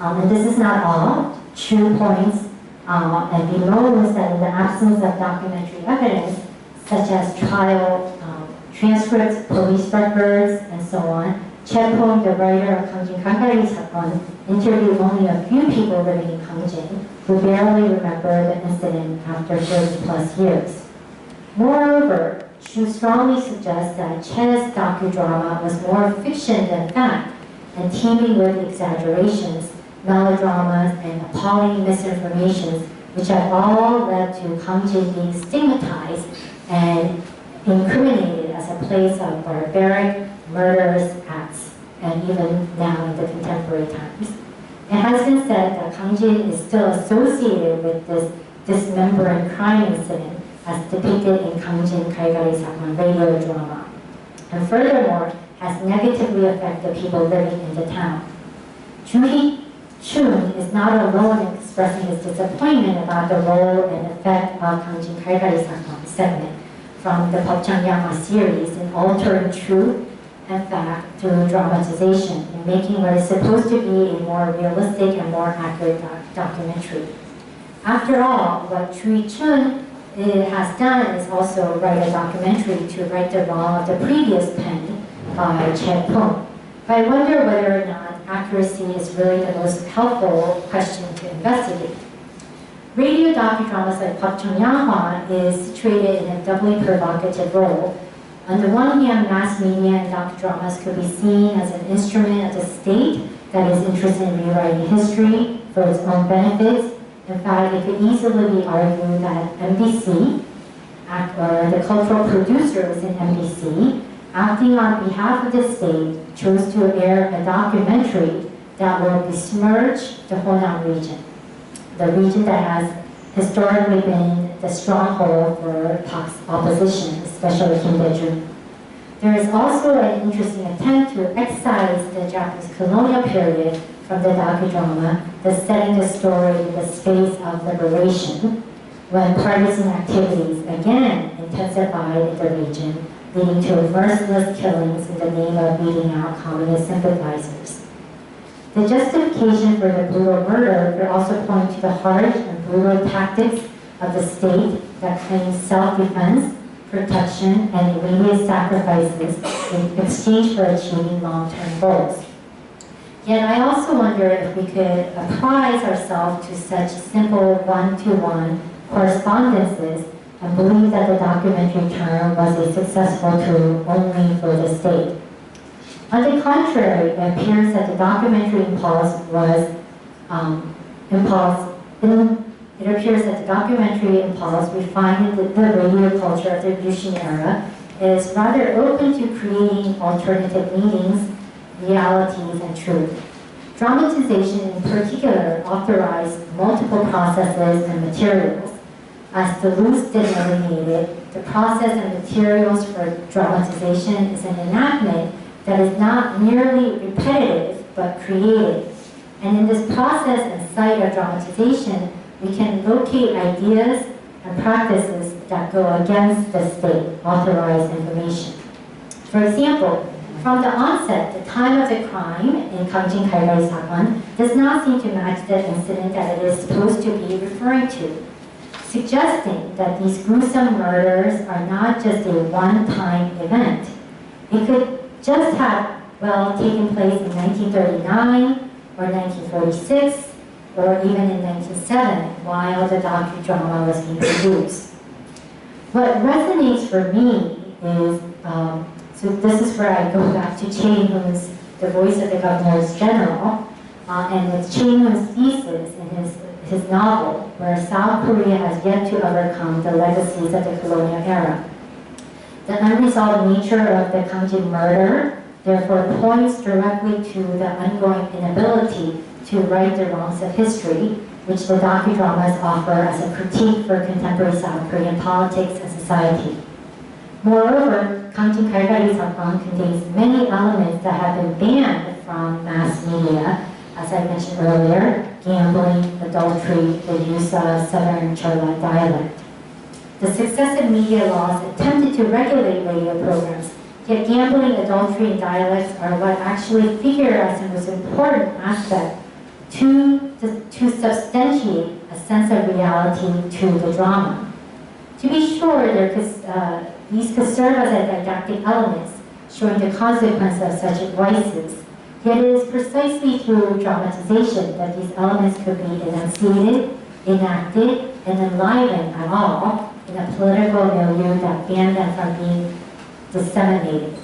And this is not all. Chu points and bemoans that in the absence of documentary evidence, such as transcripts, police records, and so on. Ch'oe, the writer of Gangjin Kalkari Sakan, interviewed only a few people living in Gangjin who barely remember the incident after 30 plus years. Moreover, Ch'oe strongly suggests that Ch'oe's docudrama was more fiction than fact and teeming with exaggerations, melodramas, and appalling misinformations, which have all led to Gangjin being stigmatized and incriminated as a place of barbaric, murderous acts, and even now in the contemporary times. It has been said that Gangjin is still associated with this dismembering crime incident as depicted in Gangjin Kalkari Sakan radio drama, and furthermore has negatively affected people living in the town. Ch'oe Inhun is not alone in expressing his disappointment about the role and effect of Gangjin Kalkari Sakan segment from the Park Chung Hee series in altering truth and fact through dramatization and making what is supposed to be a more realistic and more accurate documentary. After all, what Ch'oe Inhun has done is also write a documentary to right the wrong of the previous pen by Ch'oe. But I wonder whether or not accuracy is really the most helpful question to investigate. Radio docudramas like Park Chung Hee is situated in a doubly provocative role. On the one hand, mass media and docudramas could be seen as an instrument of the state that is interested in rewriting history for its own benefits. In fact, it could easily be argued that MBC, or the cultural producers in MBC, acting on behalf of the state, chose to air a documentary that will besmirch the Honan region, the region that has historically been the stronghold for Park's opposition, especially Kim Dae-jun. There is also an interesting attempt to excise the Japanese colonial period from the docudrama, thus setting the story in the space of liberation, when partisan activities again intensified in the region, leading to merciless killings in the name of beating out communist sympathizers. The justification for the brutal murder could also point to the harsh and brutal tactics of the state that claims self-defense, protection, and immediate sacrifices in exchange for achieving long-term goals. Yet I also wonder if we could apprise ourselves to such simple one-to-one correspondences and believe that the documentary term was a successful tool only for the state. On the contrary, it appears that the documentary impulse was refined in the radio culture of the Yushin era is rather open to creating alternative meanings, realities, and truth. Dramatization in particular authorized multiple processes and materials. As Deleuze delineated, the process and materials for dramatization is an enactment that is not merely repetitive, but creative. And in this process and site of dramatization, we can locate ideas and practices that go against the state authorized information. For example, from the onset, the time of the crime in Gangjin Kalkari Sakan does not seem to match the incident that it is supposed to be referring to, suggesting that these gruesome murders are not just a one-time event. It could just have, taken place in 1939 or 1946 or even in 1907 while the docudrama was being produced. What resonates for me is, so this is where I go back to Ch'oe Inhun's The Voice of the Governors General, and it's Ch'oe Inhun's thesis in his novel, where South Korea has yet to overcome the legacies of the colonial era. The unresolved nature of the Gangjin murder therefore points directly to the ongoing inability to right the wrongs of history, which the docudramas offer as a critique for contemporary South Korean politics and society. Moreover, Gangjin Kalkari Sakan contains many elements that have been banned from mass media, as I mentioned earlier, gambling, adultery, the use of Southern Chola dialect. The successive media laws attempted to regulate radio programs, yet gambling, adultery, and dialects are what actually figure as the most important aspect to substantiate a sense of reality to the drama. To be sure, there could these could serve as a didactic elements, showing the consequence of such vices. Yet it is precisely through dramatization that these elements could be enunciated, enacted, and enlivened at all in a political milieu that banned them from being disseminated.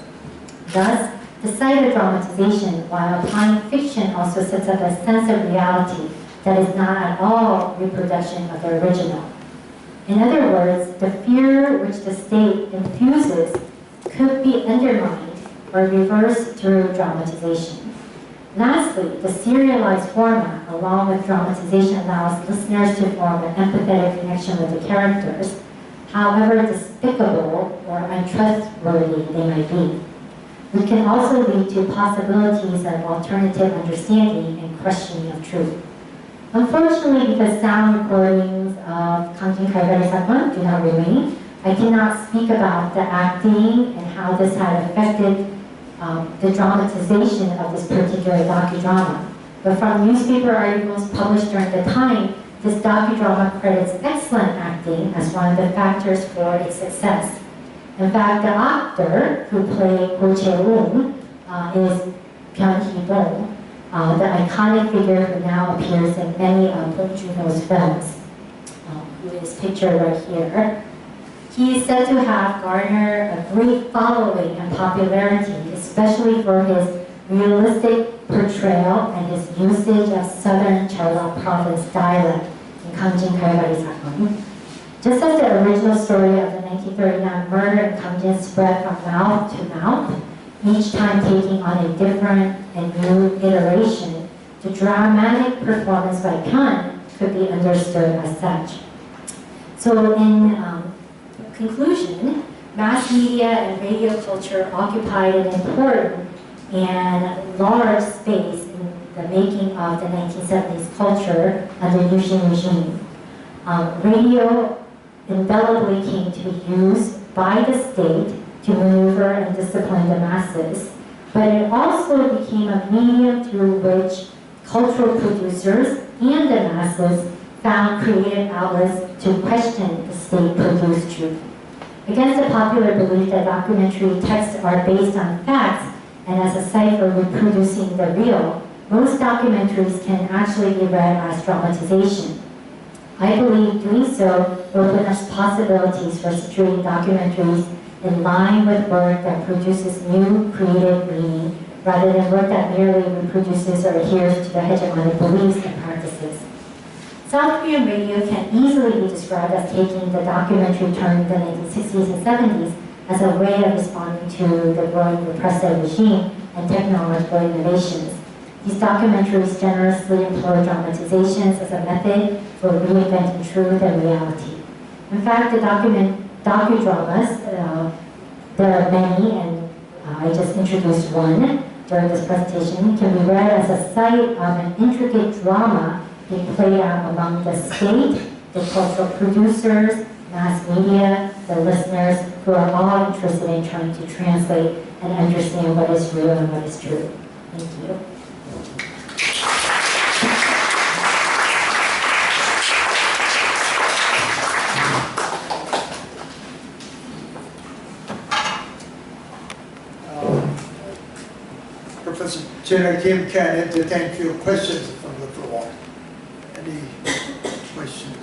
Thus, the site of dramatization, while applying fiction, also sets up a sense of reality that is not at all reproduction of the original. In other words, the fear which the state infuses could be undermined or reversed through dramatization. Lastly, the serialized format, along with dramatization, allows listeners to form an empathetic connection with the characters, however despicable or untrustworthy they might be. It can also lead to possibilities of alternative understanding and questioning of truth. Unfortunately, because sound recordings of Kangjin Kalgari Sakon do not remain, I cannot speak about the acting and how this had affected the dramatization of this particular docudrama. But from newspaper articles published during the time, this docudrama credits excellent acting as one of the factors for its success. In fact, the actor who played Ch'oe Inhun is Park Chung Hee, the iconic figure who now appears in many of Park Chung Hee's films, who is pictured right here. He is said to have garnered a great following and popularity, especially for his realistic portrayal and his usage of southern Jeolla province dialect in Kangjin Kalgari Sakon. Just as the original story of the 1939 murder in Kangjin spread from mouth to mouth, each time taking on a different and new iteration, the dramatic performance by Khan could be understood as such. So in conclusion, mass media and radio culture occupied an important and large space in the making of the 1970s culture under Yushin regime. Radio indelibly came to be used by the state to maneuver and discipline the masses, but it also became a medium through which cultural producers and the masses found creative outlets to question the state-produced truth. Against the popular belief that documentary texts are based on facts and as a site for reproducing the real, most documentaries can actually be read as dramatization. I believe doing so opens up possibilities for situating documentaries in line with work that produces new creative meaning rather than work that merely reproduces or adheres to the hegemonic beliefs and practices. South Korean radio can easily be described as taking the documentary turn in the 1960s and 70s as a way of responding to the growing repressive regime and technological innovations. These documentaries generously employ dramatizations as a method for reinventing truth and reality. In fact, the docudramas, there are many, and I just introduced one during this presentation, can be read as a site of an intricate drama being played out among the state, the cultural producers, mass media, the listeners, who are all interested in trying to translate and understand what is real and what is true. Thank you. Professor Chair Kim can entertain few questions from the floor. Any questions?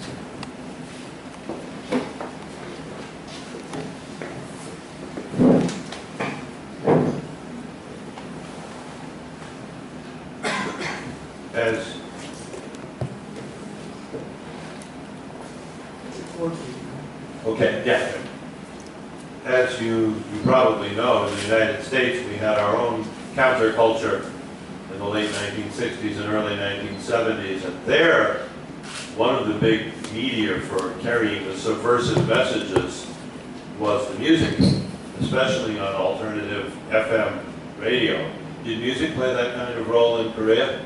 As you probably know, in the United States, we had our own counterculture in the late 1960s and early 1970s, and there, one of the big media for carrying the subversive messages was the music, especially on alternative FM radio. Did music play that kind of role in Korea?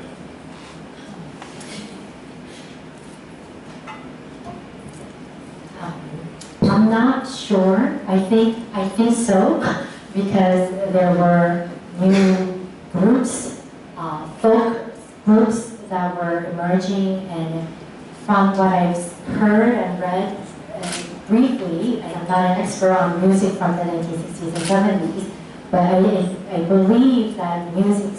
I'm not sure. I think so, because there were new groups, folk groups that were emerging, and from what I've heard and read briefly, and I'm not an expert on music from the 1960s and 70s, but I believe that music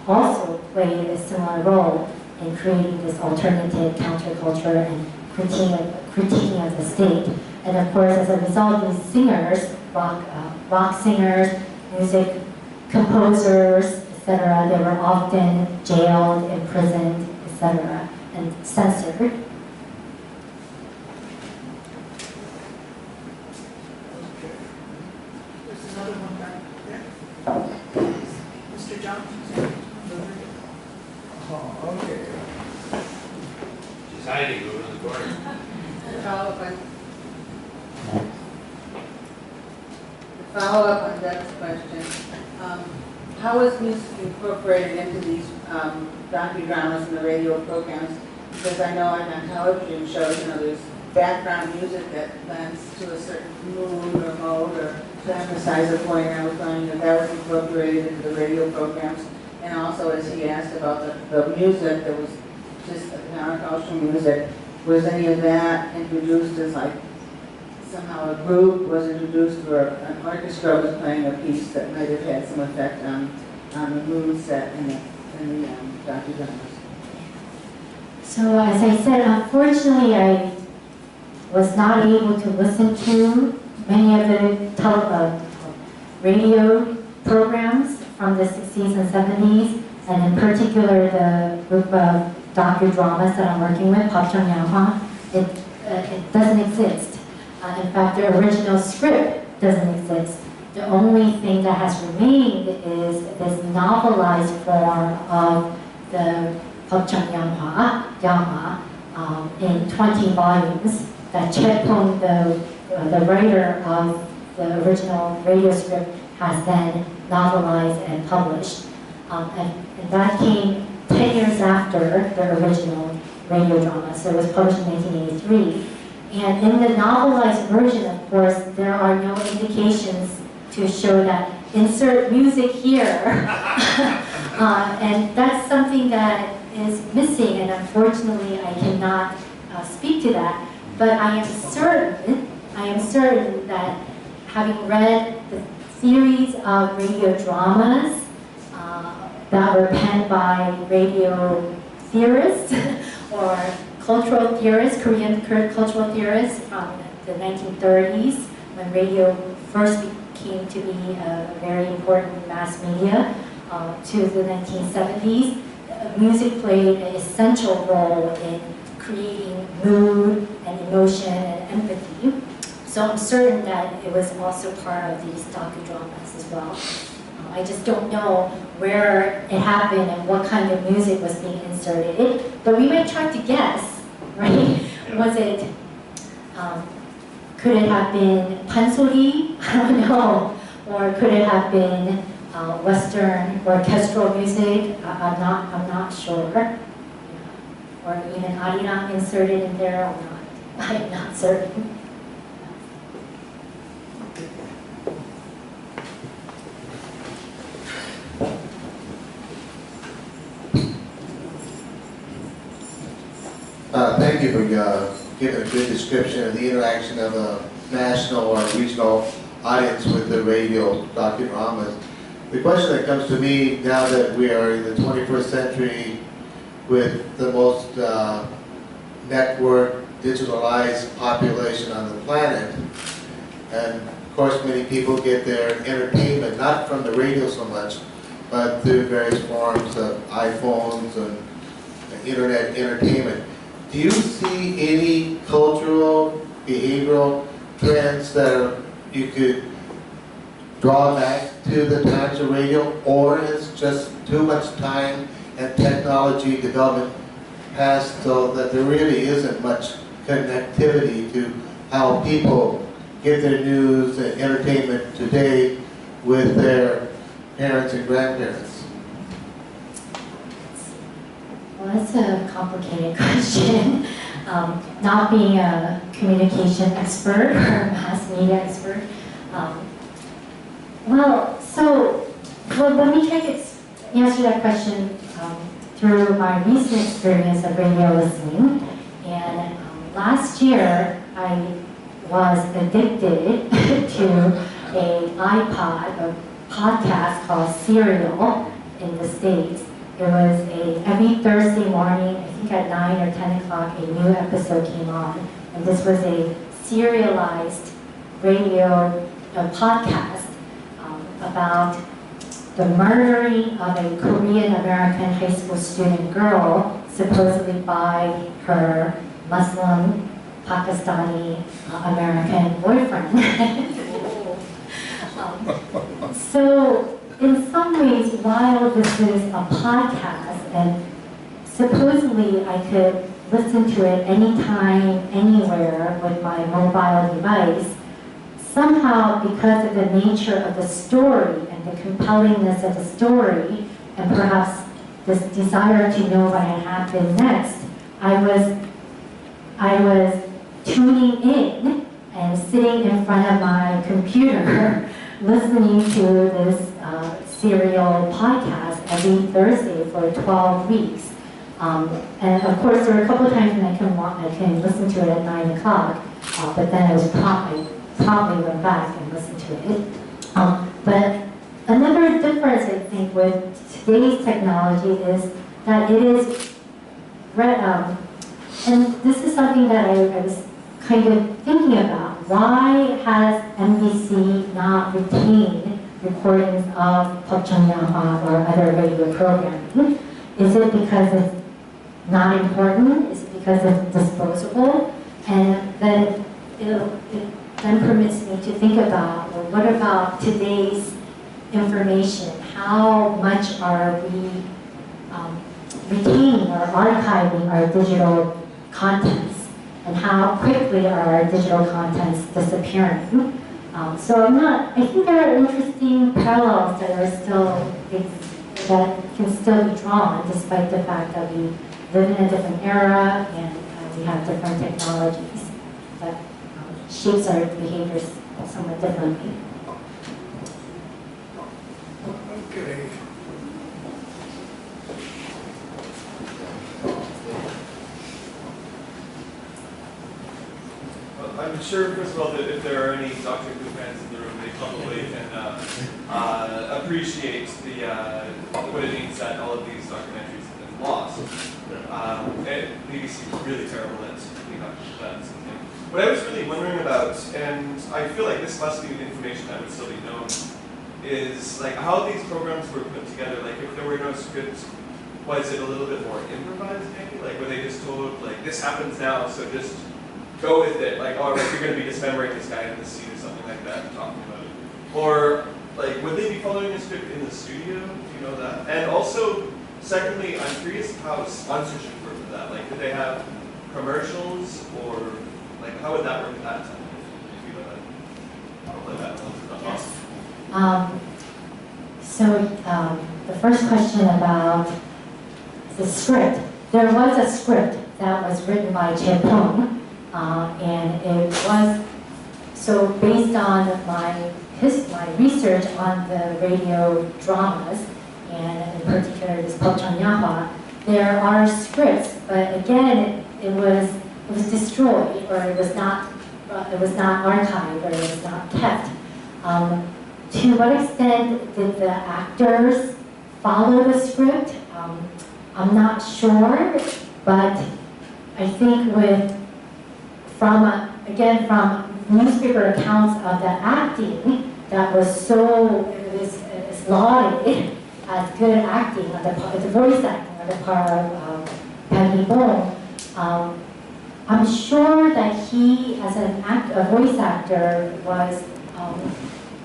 also played a similar role in creating this alternative counterculture and critiquing of the state. And of course, as a result, these singers, rock singers, music composers, etc., they were often jailed, imprisoned, etc., and censored. Okay. There's another one back there. Mr. Johnson. Oh, okay. She's hiding over in the corner. Follow up on Doug's question. How is music incorporated into these docudramas and the radio programs? Because I know on television shows, there's background music that lends to a certain mood or mode or to emphasize a point. I was wondering that was incorporated into the radio programs. And also, as he asked about the music, there was just countercultural music. Was any of that introduced as like somehow a group was introduced or an orchestra was playing a piece that might have had some effect on the mood set in the documentaries? So as I said, unfortunately, I was not able to listen to many of the radio programs from the 60s and 70s, and in particular the group of docudramas that I'm working with, Park Chung Hee. It doesn't exist. In fact, the original script doesn't exist. The only thing that has remained is this novelized form of the Park Chung Hee in 20 volumes that Ch'oe Inhun, the writer of the original radio script, has then novelized and published. And that came 10 years after the original radio drama, so it was published in 1983. And in the novelized version, of course, there are no indications to show that insert music here. And that's something that is missing, and unfortunately I cannot speak to that. But I am certain that having read the series of radio dramas that were penned by radio theorists or cultural theorists, Korean cultural theorists from the 1930s, when radio first came to be a very important mass media, to the 1970s, music played an essential role in creating mood and emotion and empathy. So I'm certain that it was also part of these docudramas as well. I just don't know where it happened and what kind of music was being inserted. But we might try to guess, right? Was it, could it have been pansori? I don't know. Or could it have been Western orchestral music? I'm not sure. Or even arirang inserted in there or not. I'm not certain. Thank you for giving a good description of the interaction of a national or regional audience with the radio docudramas. The question that comes to me now that we are in the 21st century with the most networked, digitalized population on the planet, and of course many people get their entertainment not from the radio so much, but through various forms of iPhones and internet entertainment. Do you see any cultural, behavioral trends that you could draw back to the times of radio, or is just too much time and technology development passed so that there really isn't much connectivity to how people get their news and entertainment today with their parents and grandparents? Well, that's a complicated question. Not being a communication expert or a mass media expert. Let me try to answer that question through my recent experience of radio listening. And last year, I was addicted to an iPod, a podcast called Serial in the States. It was every Thursday morning, I think at 9 or 10 o'clock, a new episode came on. And this was a serialized radio podcast about the murdering of a Korean-American high school student girl, supposedly by her Muslim, Pakistani, American boyfriend. So, in some ways, while this is a podcast, and supposedly I could listen to it anytime, anywhere with my mobile device, somehow because of the nature of the story and the compellingness of the story, and perhaps this desire to know what had happened next, I was tuning in and sitting in front of my computer listening to this serial podcast every Thursday for 12 weeks. And of course, there were a couple of times when I can listen to it at 9 o'clock, but then I was promptly went back and listened to it. But another difference, I think, with today's technology is that it is, and this is something that I was kind of thinking about. Why has NBC not retained recordings of Park Chung Hee or other radio programming? Is it because it's not important? Is it because it's disposable? And then it then permits me to think about, well, what about today's information? How much are we retaining or archiving our digital contents? And how quickly are our digital contents disappearing? So I think there are interesting parallels that are that can still be drawn, despite the fact that we live in a different era and we have different technologies that shapes our behaviors somewhat differently. Okay. I'm sure, first of all, that if there are any Doctor Who fans in the room, they probably can appreciate what it means that all of these documentaries have been lost. BBC is really terrible at cleaning up that. What I was really wondering about, and I feel like this must be information that would still be known, is like how these programs were put together. Like if there were no scripts, was it a little bit more improvised maybe? Like were they just told, like this happens now, so just go with it, like, oh, right, you're going to be dismembering this guy in the scene or something like that, and talking about it. Or, like, would they be following a script in the studio? Do you know that? And also, secondly, I'm curious how sponsorship worked with that. Like, did they have commercials, or, like, how would that work at that time? If you know that. I'll play that one. Yes. So, the first question about the script. There was a script that was written by Ch'oe and it was, so based on my research on the radio dramas, and in particular this Park Chung Hee, there are scripts, but again, it was destroyed, or it was not archived, or it was not kept. To what extent did the actors follow the script? I'm not sure, but I think from newspaper accounts of the acting that was is lauded as good acting, the voice acting on the part of Peggy Bone. I'm sure that he, as a voice actor,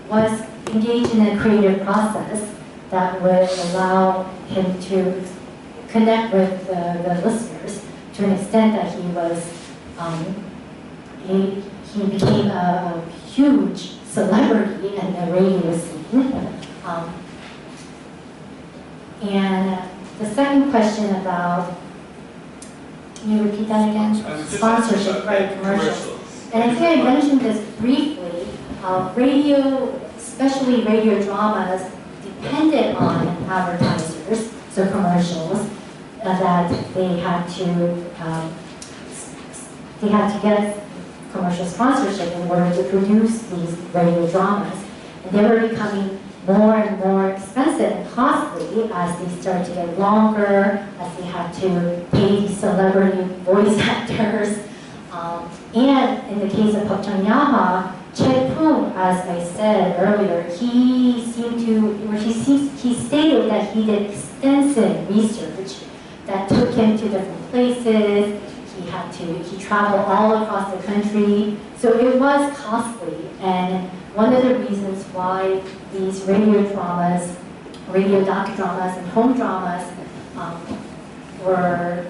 was engaged in a creative process that would allow him to connect with the listeners to an extent that he became a huge celebrity in the radio scene. And the second question about, can you repeat that again? Sponsorship, right, commercials. And I think I mentioned this briefly. Radio, especially radio dramas, depended on advertisers, so commercials, that they had to get commercial sponsorship in order to produce these radio dramas. And they were becoming more and more expensive and costly as they started to get longer, as they had to pay celebrity voice actors. And in the case of Park Chung Hee, Ch'oe Inhun, as I said earlier, he stated that he did extensive research that took him to different places. He traveled all across the country. So it was costly. And one of the reasons why these radio dramas, radio docudramas and home dramas were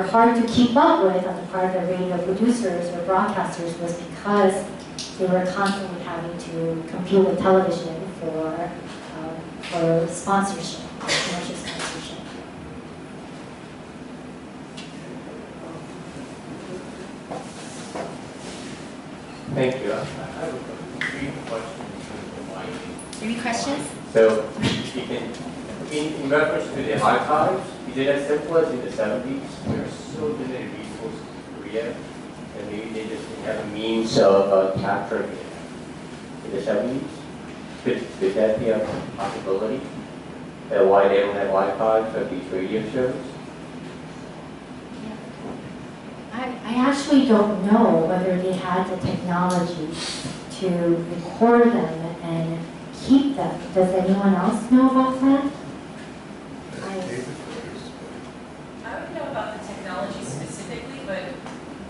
hard to keep up with on the part of the radio producers or broadcasters was because they were constantly having to compete with television for sponsorship, commercial sponsorship. Thank you. I have a brief question. Any questions? So, you can, in reference to the archives, is it as simple as in the 70s? There are so many resources in Korea, and maybe they just didn't have a means of capturing it in the 70s? Could that be a possibility? Why they don't have archives of these radio shows? I actually don't know whether they had the technology to record them and keep them. Does anyone else know about that? I don't know about the technology specifically, but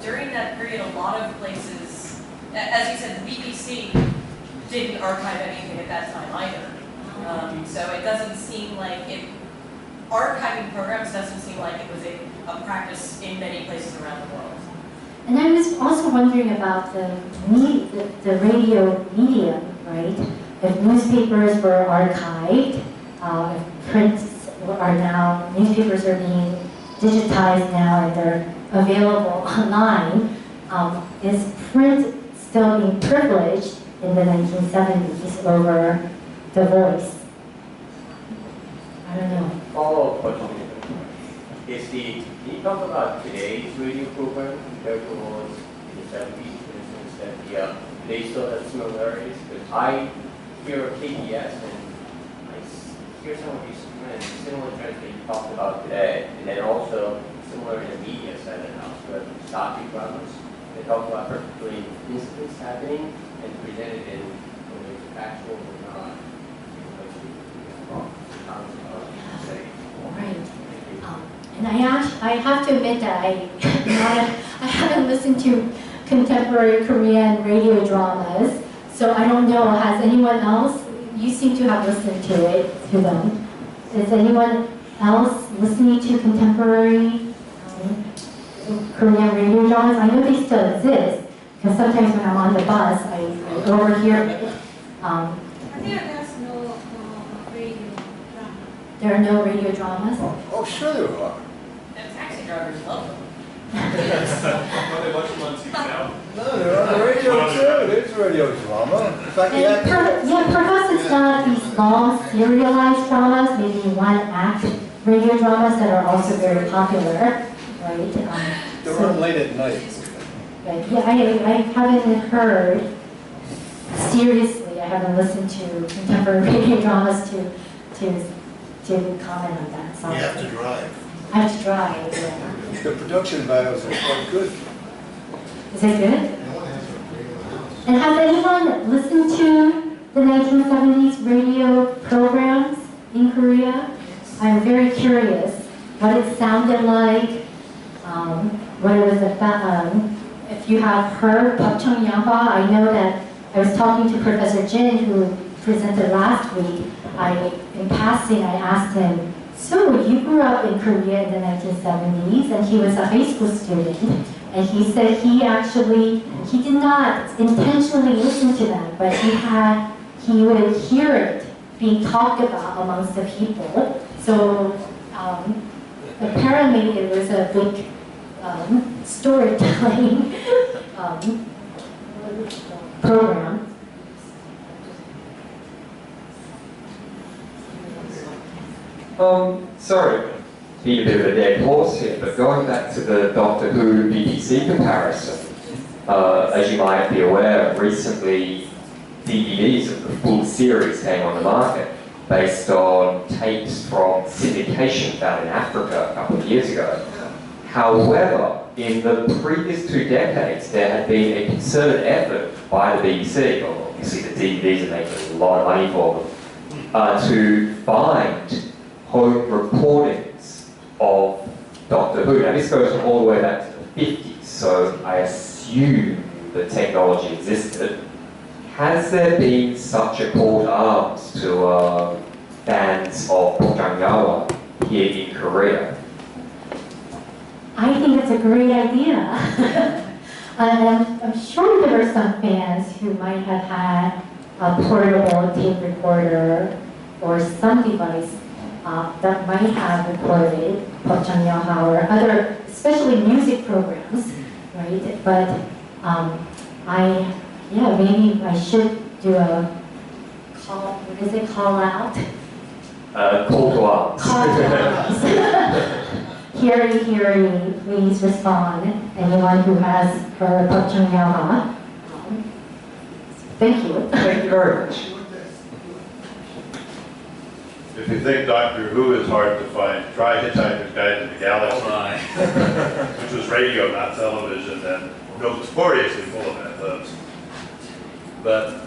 during that period, a lot of places, as you said, the BBC didn't archive anything at that time either. So it doesn't seem like archiving programs doesn't seem like it was a practice in many places around the world. And I was also wondering about the radio medium, right? If newspapers were archived, if newspapers are being digitized now and they're available online, is print still being privileged in the 1970s over the voice? I don't know. Follow-up question. Can you talk about today's radio program compared to what was in the 70s, for instance, that they still have similarities? Because I hear KBS and I hear some of these kind of similar trends that you talked about today, and then also similar in the media side of the house, where docudramas, they talk about particularly incidents happening and presented in whether it's factual or not. Right. And I have to admit that I haven't listened to contemporary Korean radio dramas, so I don't know. Has anyone else? You seem to have listened to them. Is anyone else listening to contemporary Korean radio dramas? I know they still exist because sometimes when I'm on the bus, I overhear it. There's no radio drama. There are no radio dramas. Oh, sure there are. And taxi drivers love them. Well, they watch them on TV now. No, they're on the radio too. There's radio drama. In fact, Perhaps it's not these long serialized dramas, maybe one-act radio dramas that are also very popular, right? they're on late at night. Right. Yeah, I haven't heard, seriously, I haven't listened to contemporary radio dramas to comment on that. So You have to drive. I have to drive, yeah. The production values are quite good. Is it good? And has anyone listened to the 1970s radio programs in Korea? I'm very curious what it sounded like, what it was about. If you have heard Park Chung Hee, I know that I was talking to Professor Jin, who presented last week. In passing, I asked him, so you grew up in Korea in the 1970s, and he was a high school student, and he said he did not intentionally listen to them, but he would hear it being talked about amongst the people. So apparently it was a big storytelling program. Sorry, beat a bit of a dead horse here, but going back to the Doctor Who BBC comparison, as you might be aware, recently DVDs of the full series came on the market based on tapes from syndication found in Africa a couple of years ago. However, in the previous 2 decades, there had been a concerted effort by the BBC, well, obviously the DVDs are making a lot of money for them, to find home recordings of Doctor Who. Now this goes all the way back to the 50s, so I assume the technology existed. Has there been such a call to arms to fans of Park Chung Hee here in Korea? I think it's a great idea. I'm sure there are some fans who might have had a portable tape recorder or some device that might have recorded Park Chung Hee or other, especially music programs, right? But maybe I should do a call, what is it, call out? Call to arms. Call to arms. Hearing, please respond. Anyone who has heard Park Chung Hee. Thank you. Thank you very much. If you think Doctor Who is hard to find, try Hitchhiker's Guide to the Galaxy, which was radio, not television, and notoriously full of ad-libs. But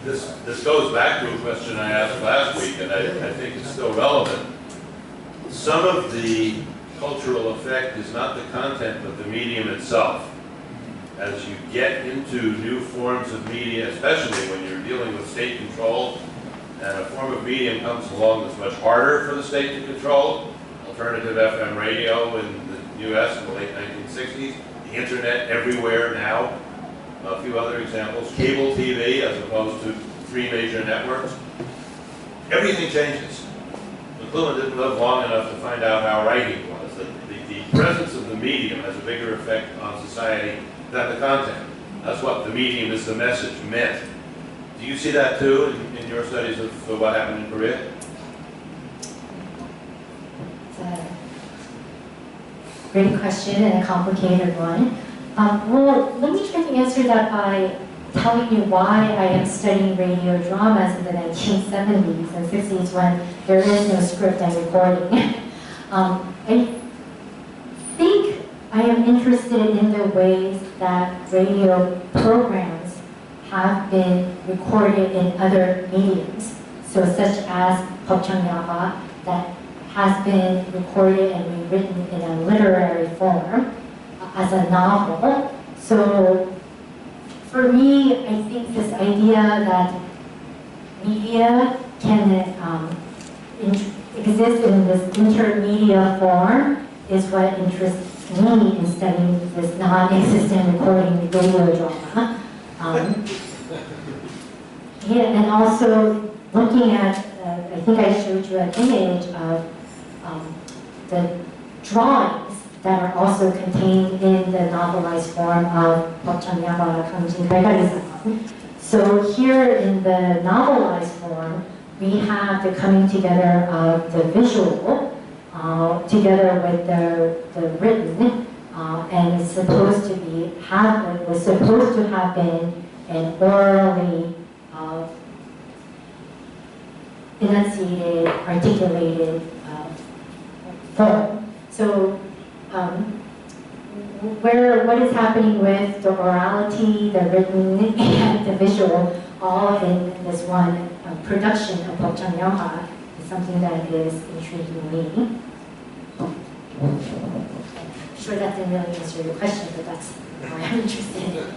this goes back to a question I asked last week, and I think it's still relevant. Some of the cultural effect is not the content, but the medium itself. As you get into new forms of media, especially when you're dealing with state control, and a form of medium comes along that's much harder for the state to control, alternative FM radio in the US in the late 1960s, the internet everywhere now, a few other examples, cable TV as opposed to 3 major networks. Everything changes. McLuhan didn't live long enough to find out how writing was. The presence of the medium has a bigger effect on society than the content. That's what the medium is, the message meant. Do you see that too in your studies of what happened in Korea? It's a great question and a complicated one. Well, let me try to answer that by telling you why I am studying radio dramas in the 1970s and 60s when there is no script and recording. I think I am interested in the ways that radio programs have been recorded in other mediums. So such as Park Chung Hee that has been recorded and rewritten in a literary form as a novel. So for me, I think this idea that media can exist in this intermedia form is what interests me in studying this non-existent recording radio drama. And also looking at, I think I showed you an image of the drawings that are also contained in the novelized form of Park Chung Hee. So here in the novelized form, we have the coming together of the visual together with the written, and it's supposed to was supposed to have been an orally enunciated, articulated form. So what is happening with the orality, the written, and the visual, all in this one production of Park Chung Hee is something that is intriguing me. I'm sure that didn't really answer your question, but that's why I'm interested in it.